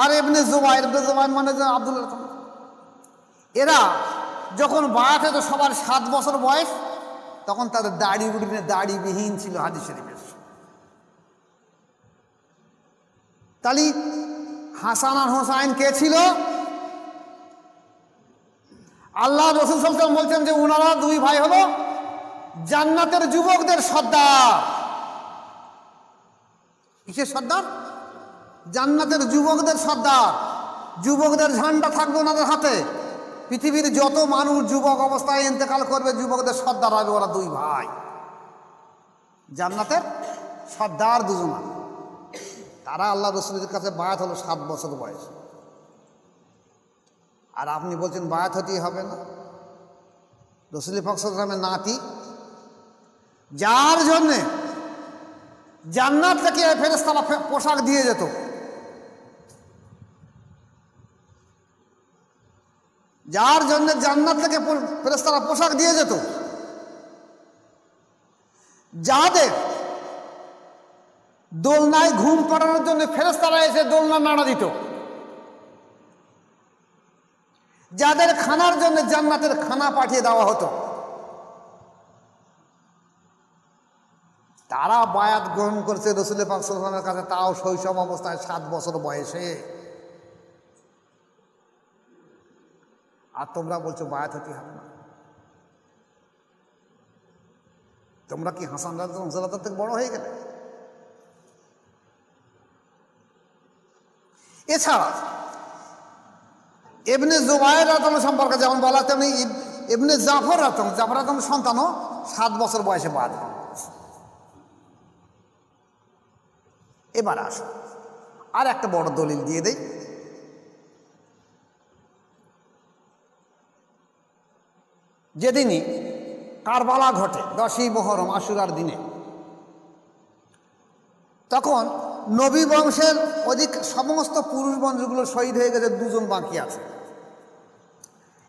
Speaker 1: আর ইবনে জুবাইর মানে যে আব্দুল্লাহ, এরা যখন বায়াত হতো সবার 7 বছর বয়স, তখন তাদের দাড়ি উঠবে, দাড়িবিহীন ছিল হাদিস শরীফে। তাহলে হাসান আর হোসাইন কে ছিল? আল্লাহ রাসূল সাল্লাল্লাহু আলাইহি ওয়াসাল্লাম বলছেন যে ওনারা দুই ভাই হলো জান্নাতের যুবকদের সর্দার। কিসের সর্দার? জান্নাতের যুবকদের সর্দার। যুবকদের ঝান্ডা থাকবে ওনাদের হাতে। পৃথিবীর যত মানুষ যুবক অবস্থায় ইন্তেকাল করবে, যুবকদের সর্দার হবে ওরা দুই ভাই, জান্নাতের সর্দার দুজনা। তারা আল্লাহ রাসূলের কাছে বায়াত হলো 7 বছর বয়স। আর আপনি বলছেন বায়াত হতেই হবে না? রাসূল পাক সাল্লাল্লাহু আলাইহি ওয়াসাল্লামের নাতি, যার জন্যে জান্নাত থেকে ফেরেশতারা পোশাক দিয়ে যেত, যার জন্য জান্নাত থেকে ফেরেশতারা পোশাক দিয়ে যেত, যাদের দোলনায় ঘুম পাড়ানোর জন্য ফেরেশতারা এসে দোলনা নাড়া দিত, যাদের খানার জন্য জান্নাতের খানা পাঠিয়ে দেওয়া হতো, তারা বায়াত গ্রহণ করছে রাসূল পাক সাল্লাল্লাহু আলাইহি ওয়াসাল্লামের কাছে, তাও শৈশব অবস্থায় 7 বছর বয়সে। আর তোমরা বলছো বায়াত হতে হবে না। তোমরা কি হাসান রাদিয়াল্লাহু আনহু থেকে বড় হয়ে গেলে? এছাড়া ইবনে জুবাইর রাদিয়াল্লাহু সম্পর্কে যেমন বলা, তেমনি ইবনে জাফর রাদিয়াল্লাহু সন্তানও 7 বছর বয়সে বায়াত গ্রহণ করেছে। এবার আসো আর একটা বড় দলিল দিয়ে দেই। যেদিনই কারবালা ঘটে, 10ই মুহররম আশুরার দিনে, তখন নবী বংশের সমস্ত পুরুষ বংশগুলো শহীদ হয়ে গেছে, 2 জন বাকি আছে।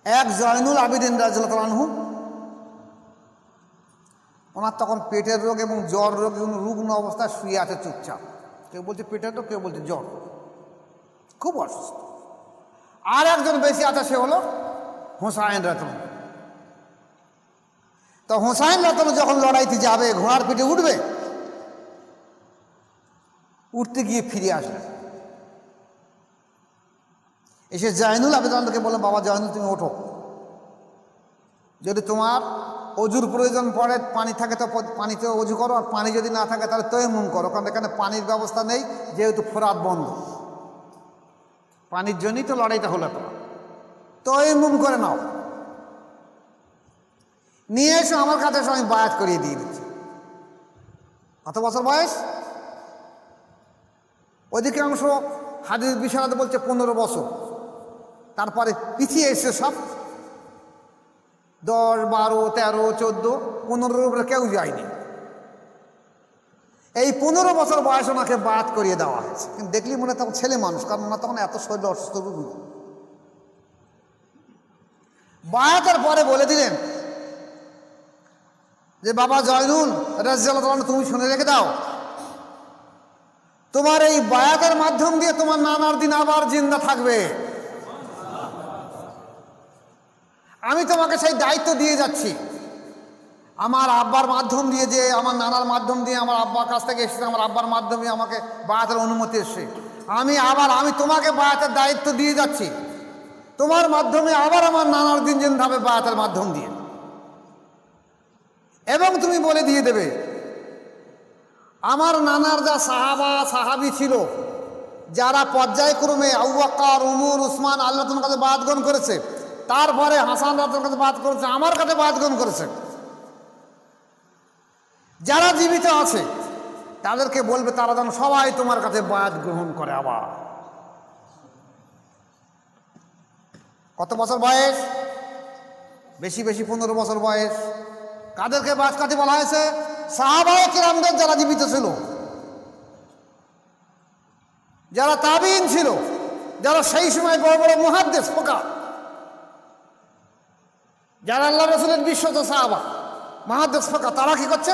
Speaker 1: এক জয়নুল আবেদিন রাদিয়াল্লাহু আনহু, ওনার তখন পেটের রোগ এবং জ্বর রোগ, রুগ্ন অবস্থায় শুয়ে আছে চুপচাপ। কেউ বলছে পেটের রোগ, কেউ বলছে জ্বর, খুব অসুস্থ। আর একজন বেশি আছে, সে হলো হুসাইন রাদিয়াল্লাহু আনহু। তো হুসাইন রাদিয়াল্লাহু যখন লড়াইতে যাবে, ঘোড়ার পিঠে উঠবে, উঠতে গিয়ে ফিরে আসলেন, এসে জয়নুল আবেদিনকে বললেন, বাবা জয়নুল, তুমি ওঠো, যদি তোমার অজুর প্রয়োজন পড়ে, পানি থাকে তো পানিতে অজু করো, আর পানি যদি না থাকে তাহলে তয়ম্মুম করো, কারণ এখানে পানির ব্যবস্থা নেই, যেহেতু ফোরাত বন্ধ। পানির জন্যই তো লড়াইটা হলো, তোমার তয়ম্মুম করে নাও, নিয়ে এসো আমার কাছে, আমি বায়াত করিয়ে দিয়ে দিচ্ছি। কত বছর বয়স? অধিকাংশ হাদিস বিশারদ বলছে 15 বছর। তারপরে পিছিয়ে এসে সব 10, 12, 13, 14, 15 উপরে কেউ যায়নি। এই 15 বছর বয়স ওনাকে বায়াত করিয়ে দেওয়া হয়েছে। কিন্তু দেখলি মনে তখন ছেলে মানুষ, কারণ ওনার তখন এত শরীর অসুস্থ রোগী। বায়াতের পরে বলে দিলেন যে বাবা জয়নুল রাদিয়াল্লাহু আনহু, তুমি শুনে রেখে দাও, তোমার এই বায়াতের মাধ্যম দিয়ে তোমার নানার দিন আবার জিন্দা থাকবে। আমি তোমাকে সেই দায়িত্ব দিয়ে যাচ্ছি। আমার আব্বার মাধ্যম দিয়ে, যে আমার নানার মাধ্যম দিয়ে আমার আব্বার কাছ থেকে এসেছে, আমার আব্বার মাধ্যমে আমাকে বায়াতের অনুমতি এসছে, আমি তোমাকে বায়াতের দায়িত্ব দিয়ে যাচ্ছি। তোমার মাধ্যমে আবার আমার নানার দিন জিন্দা হবে বায়াতের মাধ্যম দিয়ে। এবং তুমি বলে দিয়ে দেবে, আমার নানার যা সাহাবি ছিল, যারা পর্যায়ক্রমে আবু বকর, উমর, উসমান আল্লাহ তোমার কাছে বায়াত গ্রহণ করেছে, তারপরে হাসান রাদিয়াল্লাহু কাছে বায়াত করেছে, আমার কাছে বায়াত গ্রহণ করেছে, যারা জীবিত আছে তাদেরকে বলবে তারা যেন সবাই তোমার কাছে বায়াত গ্রহণ করে। আবার কত বছর বয়স? বেশি 15 বছর বয়স। কাদেরকে বায়াত করতে বলা হয়েছে? সাহাবায়ে কিরামদের যারা জীবিত ছিল। যারা তাবিঈন ছিল, যারা সেই সময় বড় বড় মুহাদ্দিস ফোকা, যারা আল্লাহ রসুলের বিশ্বস্ত সাহাবা মুহাদ্দিস ফোকা, তারা কি করছে?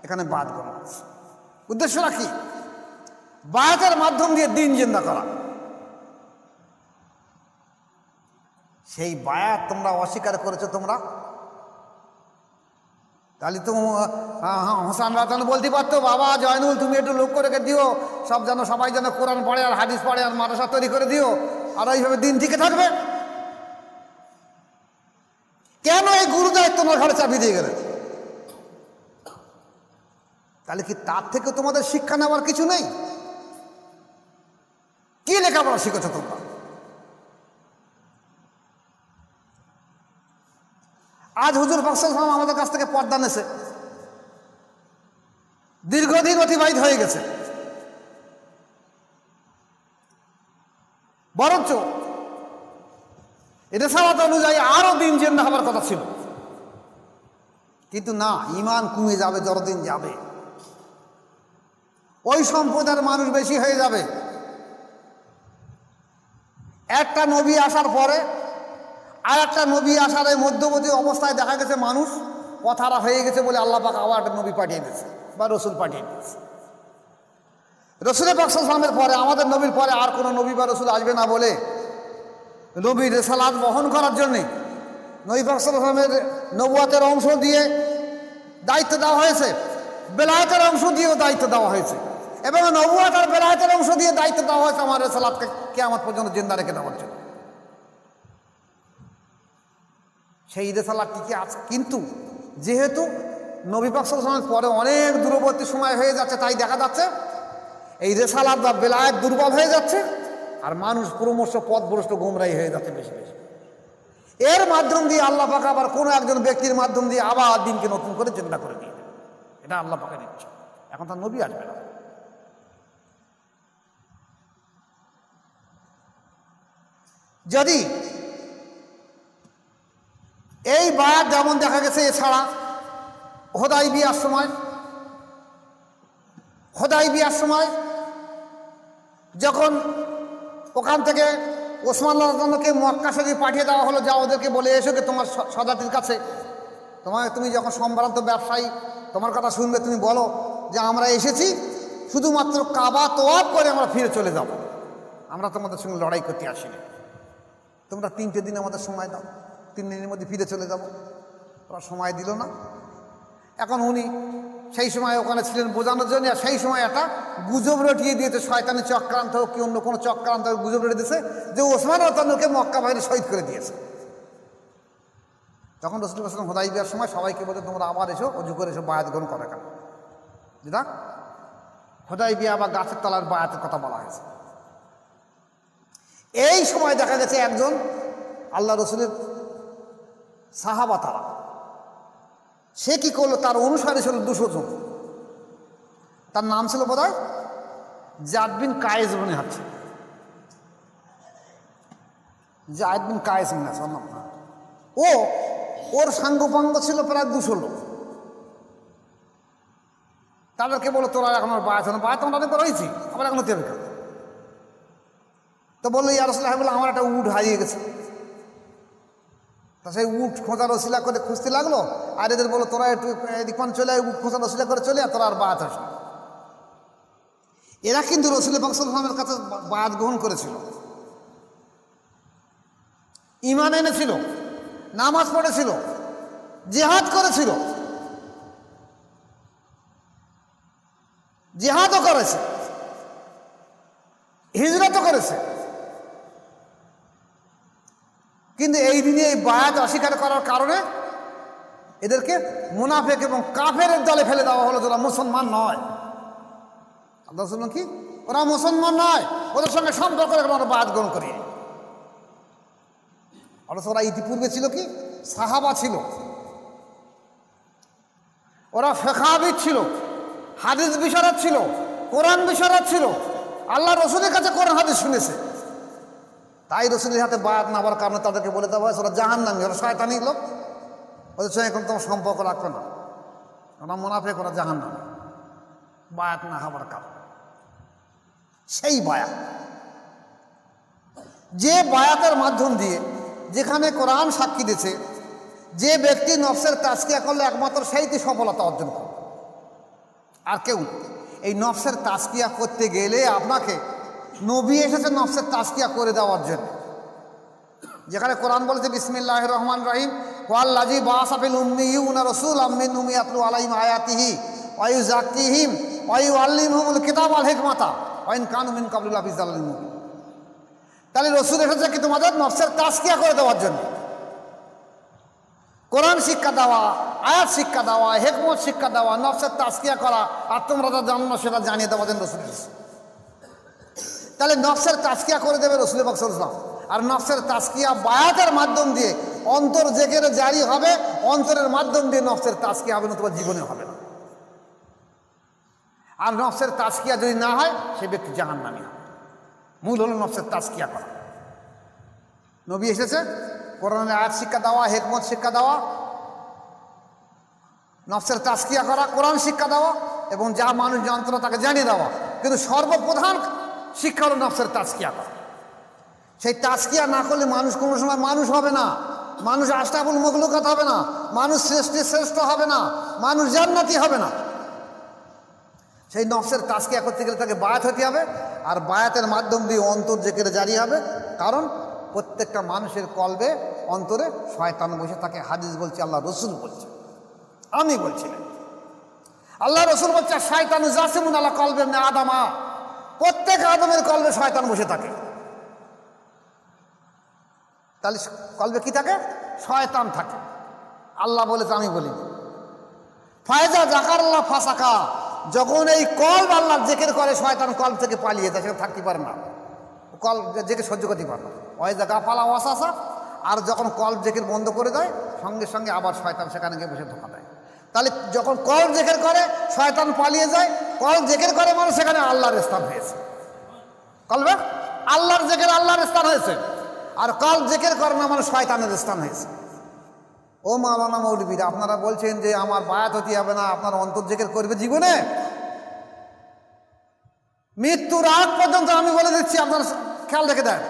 Speaker 1: এখানে বায়াত গ্রহণ করছে। উদ্দেশ্যটা কি? বায়াতের মাধ্যম দিয়ে দিন জিন্দা করা। সেই বায়াত তোমরা অস্বীকার করেছো তোমরা। তাহলে তো হোসেন রাজান বলতে পারতো, বাবা জয়নুল তুমি একটু লোক করে দিও, সব যেন সবাই যেন কোরআন পড়ে আর হাদিস পড়ে আর মাদ্রাসা তৈরি করে দিও, আর এইভাবে দিন টিকে থাকবে। কেন এই গুরু দায়িত্ব তোমার ঘরে চাপিয়ে দিয়ে গেলে? তাহলে কি তার থেকে তোমাদের শিক্ষা নেওয়ার কিছু নেই? কি লেখাপড়া শিখেছো তোমরা? আজ হুজুর পাক সাল্লাল্লাহু আলাইহি ওয়াসাল্লাম আমাদের কাছ থেকে পর্দা নেছে, দীর্ঘদিন অতিবাহিত হয়ে গেছে, বরঞ্চ রিসালাত অনুযায়ী আরো দিন জিন্দা হবার কথা ছিল, কিন্তু না, ঈমান কমে যাবে, যতদিন যাবে ওই সম্প্রদায়ের মানুষ বেশি হয়ে যাবে। একটা নবী আসার পরে আর একটা নবী আসার এই মধ্যবর্তী অবস্থায় দেখা গেছে মানুষ কথারা হয়ে গেছে বলে আল্লাহ পাক আবার একটা নবী পাঠিয়ে দিয়েছে বা রসুল পাঠিয়ে দিয়েছে। রসুল পাক সাল্লাল্লাহু আলাইহি ওয়াসাল্লামের পরে, আমাদের নবীর পরে আর কোনো নবী বা রসুল আসবে না বলে নবীর রিসালাত বহন করার জন্যে নবী পাক সাল্লাল্লাহু আলাইহি ওয়াসাল্লামের নবুয়তের অংশ দিয়ে দায়িত্ব দেওয়া হয়েছে, বেলায়েতের অংশ দিয়েও দায়িত্ব দেওয়া হয়েছে, এবং নবুয়ত আর বেলায়েতের অংশ দিয়ে দায়িত্ব দেওয়া হয়েছে আমার রিসালাতকে কিয়ামত পর্যন্ত জিন্দা রেখে দেওয়ার জন্য। সেই রিসালাত টিকে আছে, কিন্তু যেহেতু নবী পাক সাল্লাল্লাহু আলাইহি ওয়াসাল্লামের পরে অনেক দূরবর্তী সময় হয়ে যাচ্ছে, তাই দেখা যাচ্ছে এই রিসালাত বা বেলায়েত দুর্বল হয়ে যাচ্ছে আর মানুষ ক্রমশ পথভ্রষ্ট গোমরাহী হয়ে যাচ্ছে বেশি বেশি। এর মাধ্যম দিয়ে আল্লাহ পাক আবার কোনো একজন ব্যক্তির মাধ্যম দিয়ে আবার দিনকে নতুন করে জিন্দা করে দিয়ে দেবে। এটা আল্লাহ পাকের ইচ্ছা। এখন তার নবী আসবে না। যদি এই বায়াত যেমন দেখা গেছে, এছাড়া হুদায়বিয়ার সময় যখন ওখান থেকে ওসমান রাদিয়াল্লাহু আনহুকে মক্কা শরীফ পাঠিয়ে দেওয়া হলো, যা ওদেরকে বলে এসো যে তোমার সদাতির কাছে, তুমি যখন সম্ভ্রান্ত ব্যবসায়ী, তোমার কথা শুনবে, তুমি বলো যে আমরা এসেছি শুধুমাত্র কাবা তোয়াফ করে আমরা ফিরে চলে যাব, আমরা তোমাদের সঙ্গে লড়াই করতে আসিনি, তোমরা 3টে দিন আমাদের সময় দাও, 3 দিনের মধ্যে ফিরে চলে যাব। ওরা সময় দিল না। এখন উনি সেই সময় ওখানে ছিলেন বোঝানোর জন্য, আর সেই সময় একটা গুজব রটিয়ে দিয়েছে, শয়তানি চক্রান্ত হোক কি অন্য কোনো চক্রান্ত গুজব রটিয়ে দিয়েছে যে ওসমান রাদিয়াল্লাহু মক্কা বাইরে শহীদ করে দিয়েছে। তখন রাসূল সাল্লাল্লাহু আলাইহি ওয়াসাল্লাম হুদায়বিয়ার সময় সবাইকে বলে তোমরা আবার এসো, অজু করে এসো, বায়াত গ্রহণ করে। কেন? যেটা হুদায়বিয়া বা গাছের তলার বায়াতের কথা বলা হয়েছে। এই সময় দেখা গেছে একজন আল্লাহ রসুলের সাহাবা, তারা সে কি করলো, তার অনুসারী ছিল 200 জন। তার নাম ছিল বোধহয় যায়েদ বিন কায়েস মনে হচ্ছে, যায়েদ বিন কায়েস মনে আছে নাম। ওর সাঙ্গপাঙ্গ ছিল প্রায় 200 লোক। তাদেরকে বলো তোরা এখন বায়াত আমরা অনেক রয়েছি, আবার এখন হতে হবে। তো বললো ইয়া রাসূলুল্লাহ, বলে আমার একটা উট হারিয়ে গেছে। তা সেই উট খোঁজার ওসিলা করে খুঁজতে লাগলো, আর এদের বলো তোরা একটু এদিক চলে আয়, উট খোঁজার ওসিলা করে চলে, তোরা আর বায়াত আসবে। এরা কিন্তু রাসূল পাক সাল্লাল্লাহু আলাইহি ওয়াসাল্লামের কাছে বায়াত গ্রহণ করেছিল, ঈমান এনেছিল, নামাজ পড়েছিল, জিহাদ করেছিল, জিহাদও করেছে, হিজরতও করেছে। কিন্তু এই দিনে এই বায়াত অস্বীকার করার কারণে এদেরকে মুনাফিক এবং কাফেরের দলে ফেলে দেওয়া হলো, যারা মুসলমান নয়। আল্লাহ শুনুন কি, ওরা মুসলমান নয়, ওদের সঙ্গে সম্পর্ক রেখে আমরা বায়াত গ্রহণ করি। অথচ ওরা ইতিপূর্বে ছিল কি, সাহাবা ছিল, ওরা ফিকহাবিদ ছিল, হাদিস বিশারদ ছিল, কোরআন বিশারদ ছিল, আল্লাহ রসুলের কাছে কোরআন হাদিস শুনেছে। তাই রসুলের হাতে বায়াত না হওয়ার কারণে তাদেরকে বলে দেওয়া হয়েছে ওরা জাহান্নামী, ওরা শয়তানি লোক, ওদের সঙ্গে এখন তোমার সম্পর্ক রাখবে না, ওরা মুনাফিক, ওরা জাহান্নামী, বায়াত না হওয়ার কারণে। সেই বায়াত, যে বায়াতের মাধ্যম দিয়ে, যেখানে কোরআন সাক্ষী দিয়েছে যে ব্যক্তি নফসের তাজকিয়া করলে একমাত্র সেইটি সফলতা অর্জন করে, আর কেউ না। এই নফসের তাজকিয়া করতে গেলে আপনাকে নবী এসেছে নফসের তাজকিয়া করে দেওয়ার জন্য। যেখানে কোরআন বলেছে বিসমিল্লাহির রহমানির রহিম, ওয়াল্লাযী বাআসা ফিল উম্মিয়্যিনা রাসূলাম মিনহুম ইয়াতলু আলাইহিম আয়াতিহি ওয়া ইউযাক্কিহিম ওয়া ইউআল্লিমুহুমুল কিতাবা ওয়াল হিকমাতা ওয়া ইন কানু মিন ক্বাবলি লাফি যালালিন মুবিন। তাহলে রসুল এসেছে কি তোমাদের নফসের তাজকিয়া করে দেওয়ার জন্য। কোরআন শিক্ষা দেওয়া, আয়াত শিক্ষা দেওয়া, হিকমত শিক্ষা দেওয়া, নফসের তাজকিয়া করা, আর তোমরা যা জানো না সেটা জানিয়ে দেওয়ার জন্য রসুল এসেছে। তাহলে নফসের তাজকিয়া করে দেবে রসুল পাক সাল্লাল্লাহু আলাইহি ওয়াসাল্লাম। আর নফসের তাজকিয়া বায়াতের মাধ্যম দিয়ে অন্তর জেকেরে জারি হবে, অন্তরের মাধ্যম দিয়ে নফসের তাজকিয়া হবে না, তোমার জীবনে হবে না। আর নফসের তাজকিয়া যদি না হয় সে ব্যক্তি জাহান্নামী হবে। মূল হলো নফসের তাজকিয়া করা। নবী এসেছে কোরআনের আয়াত শিক্ষা দেওয়া, হিকমত শিক্ষা দেওয়া, নফসের তাজকিয়া করা, কোরআন শিক্ষা দেওয়া এবং যা মানুষ জানত না তাকে জানিয়ে দেওয়া। কিন্তু সর্বপ্রধান শিক্ষা হলো নফসের তাজকিয়া করা। সেই তাজকিয়া না করলে মানুষ কোনো সময় মানুষ হবে না, মানুষ আশরাফুল মাখলুকাত হবে না, মানুষ শ্রেষ্ঠ হবে না, মানুষ জান্নাতি হবে না। সেই নফসের তাজকিয়া করতে গেলে তাকে বায়াত হতে হবে, আর বায়াতের মাধ্যম দিয়ে অন্তর জেকেরে জারি হবে। কারণ প্রত্যেকটা মানুষের কলবে অন্তরে শয়তান বসে থাকে। হাদিস বলছে, আল্লাহ রসুল বলছে, আমি বলছি না। আল্লাহ রসুল বলছে শয়তানু জাসিমুন আলা কলবে ইবনে আদমা, প্রত্যেক আদমের কলবে শয়তান বসে থাকে। তাহলে কলবে কি থাকে? শয়তান থাকে। আল্লাহ বলেছে, আমি বলিনি। ফায়জা জাকারাল্লাহ ফাসাকা, যখন এই কলব আল্লাহর জিকির করে শয়তান কলব থেকে পালিয়ে যায়, সেখানে থাকতে পারে না, কলব জেকের সহ্য করতে পারে না। ওই জায়গা পালা ওয়াসাসা, আর যখন কলব জেকের বন্ধ করে দেয় সঙ্গে সঙ্গে আবার শয়তান সেখানে গিয়ে বসে ধোঁকা দেয়। তাহলে যখন কলব জেকের করে শয়তান পালিয়ে যায়, কলব জেকের করে মানে সেখানে আল্লাহর স্থান হয়েছে। কলবে আল্লাহর জেকের আল্লাহর স্থান হয়েছে, আর কলব জেকের করে না মানে শয়তানের স্থান হয়েছে। ও মাওলানা মৌলবীরা, আপনারা বলছেন যে আমার বায়াত হতে হবে না, আপনার অন্তর জেকের করবে জীবনে। মৃত্যুর আগ পর্যন্ত আমি বলে দিচ্ছি, আপনার খেয়াল রেখে দেন।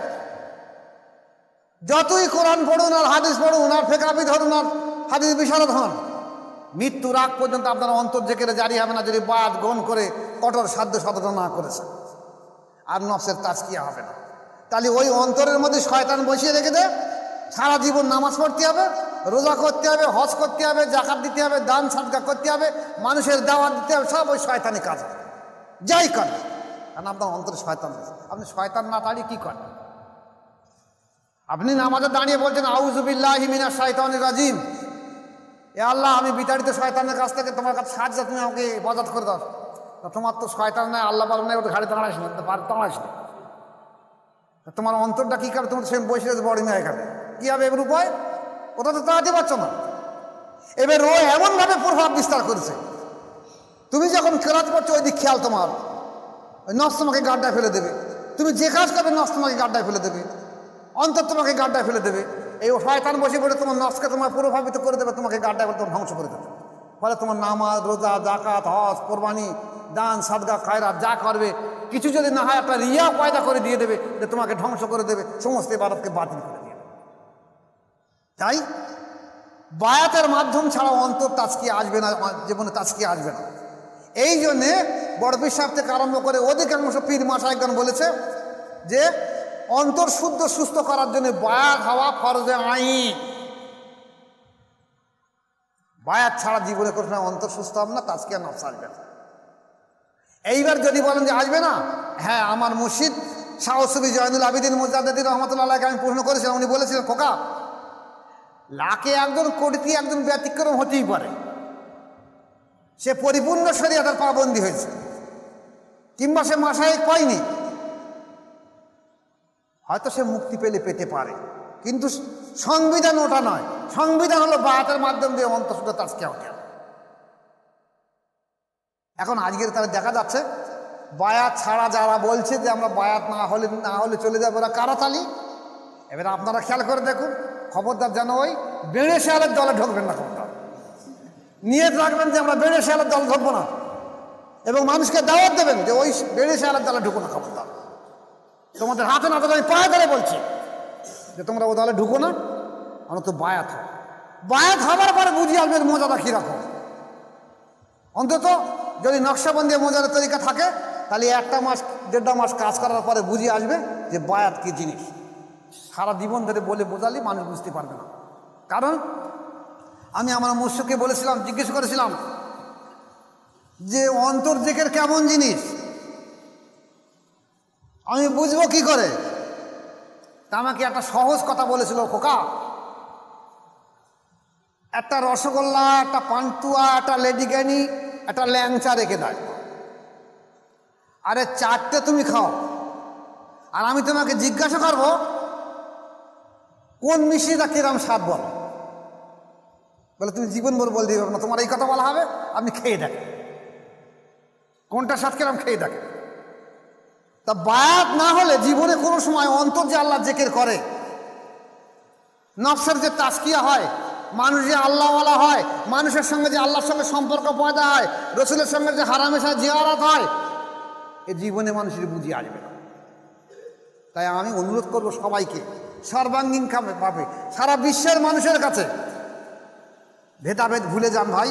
Speaker 1: যতই কোরআন পড়ুন আর হাদিস পড়ুন আর ফেকাবি ধরুন আর হাদিস বিশারদ হন, মৃত্যুর আগ পর্যন্ত আপনার অন্তর জেকেরে জারি হবে না যদি বায়াত গ্রহণ করে কঠোর সাধ্য সাধনা না করেছে, আর নফসের তাজকিয়া হবে না। তাহলে ওই অন্তরের মধ্যে শয়তান বসিয়ে রেখে দেয়। সারা জীবন নামাজ পড়তে হবে, রোজা করতে হবে, হজ করতে হবে, জাকাত দিতে হবে, দান সাদকা করতে হবে, মানুষের দাওয়াত দিতে হবে, সব ওই শয়তানি কাজ হবে। যাই করেন, কারণ আপনার অন্তরে শয়তান আছে। আপনি শয়তান না দাঁড়িয়ে কী করেন? আপনি নামাজে দাঁড়িয়ে বলছেন আউযু বিল্লাহি মিনাশ শাইতানির রাজিম, এ আল্লাহ আমি বিতাড়িত শয়তানের কাছ থেকে তোমার কাছে সাহায্য, তুমি আমাকে ইবাদত করে দাও। তোমার তো শয়তান নাই, আল্লাহ বলেন নাই, ওটা ঘাড়ি দাঁড়াইস না, দাঁড়াইস না। তোমার অন্তরটা কী করে? তোমার সে বসে বড়ি না, এখানে কী হবে এবার উপায়? ওটা তো দাঁড়াতে পারছো না। এবার ও এমনভাবে প্রভাব বিস্তার করেছে, তুমি যখন কেরাত করছো ওই দিক খেয়াল, তোমার ওই নফস তোমাকে গাড্ডায় ফেলে দেবে। তুমি যে কাজ করবে নফস তোমাকে গাড্ডায় ফেলে দেবে, অন্তর তোমাকে গাড্ডায় ফেলে দেবে। এই শয়তান বসে পড়ে তোমার নফসকে তোমার প্রভাবিত করে দেবে, তোমাকে গাড্ডায় ফেলে তোমার ধ্বংস করে দেবে। ফলে তোমার নামাজ, রোজা, জাকাত, হজ, কোরবানি, দান, সাদগা, খায়রাত যা করবে, কিছু যদি না হয় একটা রিয়া পয়দা করে দিয়ে দেবে, যে তোমাকে ধ্বংস করে দেবে, সমস্ত ইবাদতকে বাতিল করে দিয়ে দেবে। তাই বায়াতের মাধ্যম ছাড়া অন্তর তাজকিয়া আসবে না, জীবনে তাজকিয়া আসবে না। এই জন্যে বড় পীর সাহেব থেকে আরম্ভ করে অধিকাংশ পীর মাশায়েখগণ বলেছে যে অন্তর শুদ্ধ সুস্থ করার জন্য বায়াত হওয়া ফরজে আইন। বায়াত ছাড়া জীবনে কোনো সময় অন্তর সুস্থ হবে না, তাজকিয়া নফস আসবে না। এইবার যদি বলেন যে আসবে না, হ্যাঁ, আমার মুর্শিদ শাহ সুফি জয়নুল আবিদিন মুজাদ্দিদ রহমাতুল্লাহ আলাইহি আমি প্রশ্ন করেছিলাম, উনি বলেছিলেন খোকা, লাখে একজন কোটিতে একজন ব্যতিক্রম হতেই পারে, সে পরিপূর্ণ শরীয়তের পাবন্দী হয়েছে, কিংবা সে মাশায়েখ পায়নি, হয়তো সে মুক্তি পেলে পেতে পারে, কিন্তু সংবিধান ওটা নয়। সংবিধান হলো বায়াতের মাধ্যম দিয়ে অন্তঃশুদ্ধ তাজকিয়া হতে হবে। এখন আজকের তারা দেখা যাচ্ছে বায়াত ছাড়া যারা বলছে যে আমরা বায়াত না হলে চলে যাবো, ওরা কারা তালি। এবার আপনারা খেয়াল করে দেখুন, খবরদার যেন ওই বেড়ে শেয়ালের দলে ঢুকবেন না। খবরদার নিয়ত রাখবেন যে আমরা বেড়ে শেয়ালের দল ঢুকবো না। এবং মানুষকে দাওয়াত দেবেন যে ওই বেড়েছে আলাদা দলে ঢুকো না, খবরদার। তোমাদের হাতে না আমি পায়ে ধরে বলছি যে তোমরা ও দলে ঢুকো না, অন্তত বায়াত হও। বায়াত হবার পরে বুঝিয়ে আসবে মজাদা কী রাখো। অন্তত যদি নকশাবন্দি মজার তরিকা থাকে তাহলে 1 মাস 1.5 মাস কাজ করার পরে বুঝিয়ে আসবে যে বায়াত কী জিনিস। সারা জীবন ধরে বলে বোঝালে মানুষ বুঝতে পারবে না। কারণ আমি আমার মুর্শিদকে বলেছিলাম, জিজ্ঞেস করেছিলাম যে অন্তর জিকির কেমন জিনিস, আমি বুঝবো কি করে? তা আমাকে একটা সহজ কথা বলেছিল, খোকা, একটা রসগোল্লা, একটা পান্তুয়া, একটা লেডিকেনি, একটা ল্যাংচা রেখে দেয়, আরে 4টে তুমি খাও, আর আমি তোমাকে জিজ্ঞাসা করবো কোন মিষ্টিটা কিরম স্বাদ বলো। বলে তুমি জীবন ভর বলতে পারবে না, তোমার এই কথা বলা হবে, আপনি খেয়ে দেখেন কোনটা স্বাদ কিরম, খেয়ে দেখেন। তা বায়াত না হলে জীবনে কোনো সময় অন্তর যে আল্লাহ জিকির করে, নফসের যে তাজকিয়া হয়, মানুষ যে আল্লাহওয়ালা হয়, মানুষের সঙ্গে যে আল্লাহর সঙ্গে সম্পর্ক পয়দা হয়, রসুলের সঙ্গে যে হারামেশা জিয়ারত হয়, এ জীবনে মানুষের বুঝিয়ে আসবে না। তাই আমি অনুরোধ করব সবাইকে সর্বাঙ্গীন ভাবে সারা বিশ্বের মানুষের কাছে, ভেদাভেদ ভুলে যান ভাই।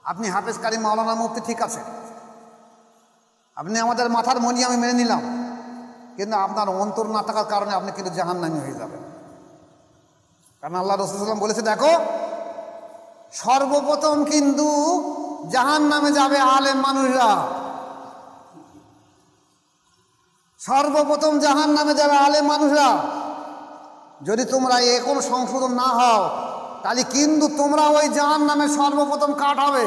Speaker 1: আপনি হাফেজ কারি মাওলানা মুফতি ঠিক আছে, আপনি আমাদের মাথার মনি, আমি মেনে নিলাম, কিন্তু আপনার অন্তর না থাকার কারণে আপনি কিন্তু জাহান্নামী হয়ে যাবেন। কারণ আল্লাহ রাসূল সাল্লাল্লাহু আলাইহি ওয়াসাল্লাম বলেছে, দেখো সর্বপ্রথম কিন্তু জাহান্নামে যাবে আলেম মানুষরা, সর্বপ্রথম জাহান্নামে যাবে আলেম মানুষরা। যদি তোমরা এখন সংশোধন না হও তাহলে কিন্তু তোমরা ওই জাহান্নামে সর্বপ্রথম কাঠ হবে,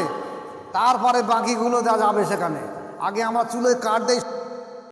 Speaker 1: তারপরে বাকিগুলো যা যাবে সেখানে। আগে আমরা চুলোয় কাঠ দেই।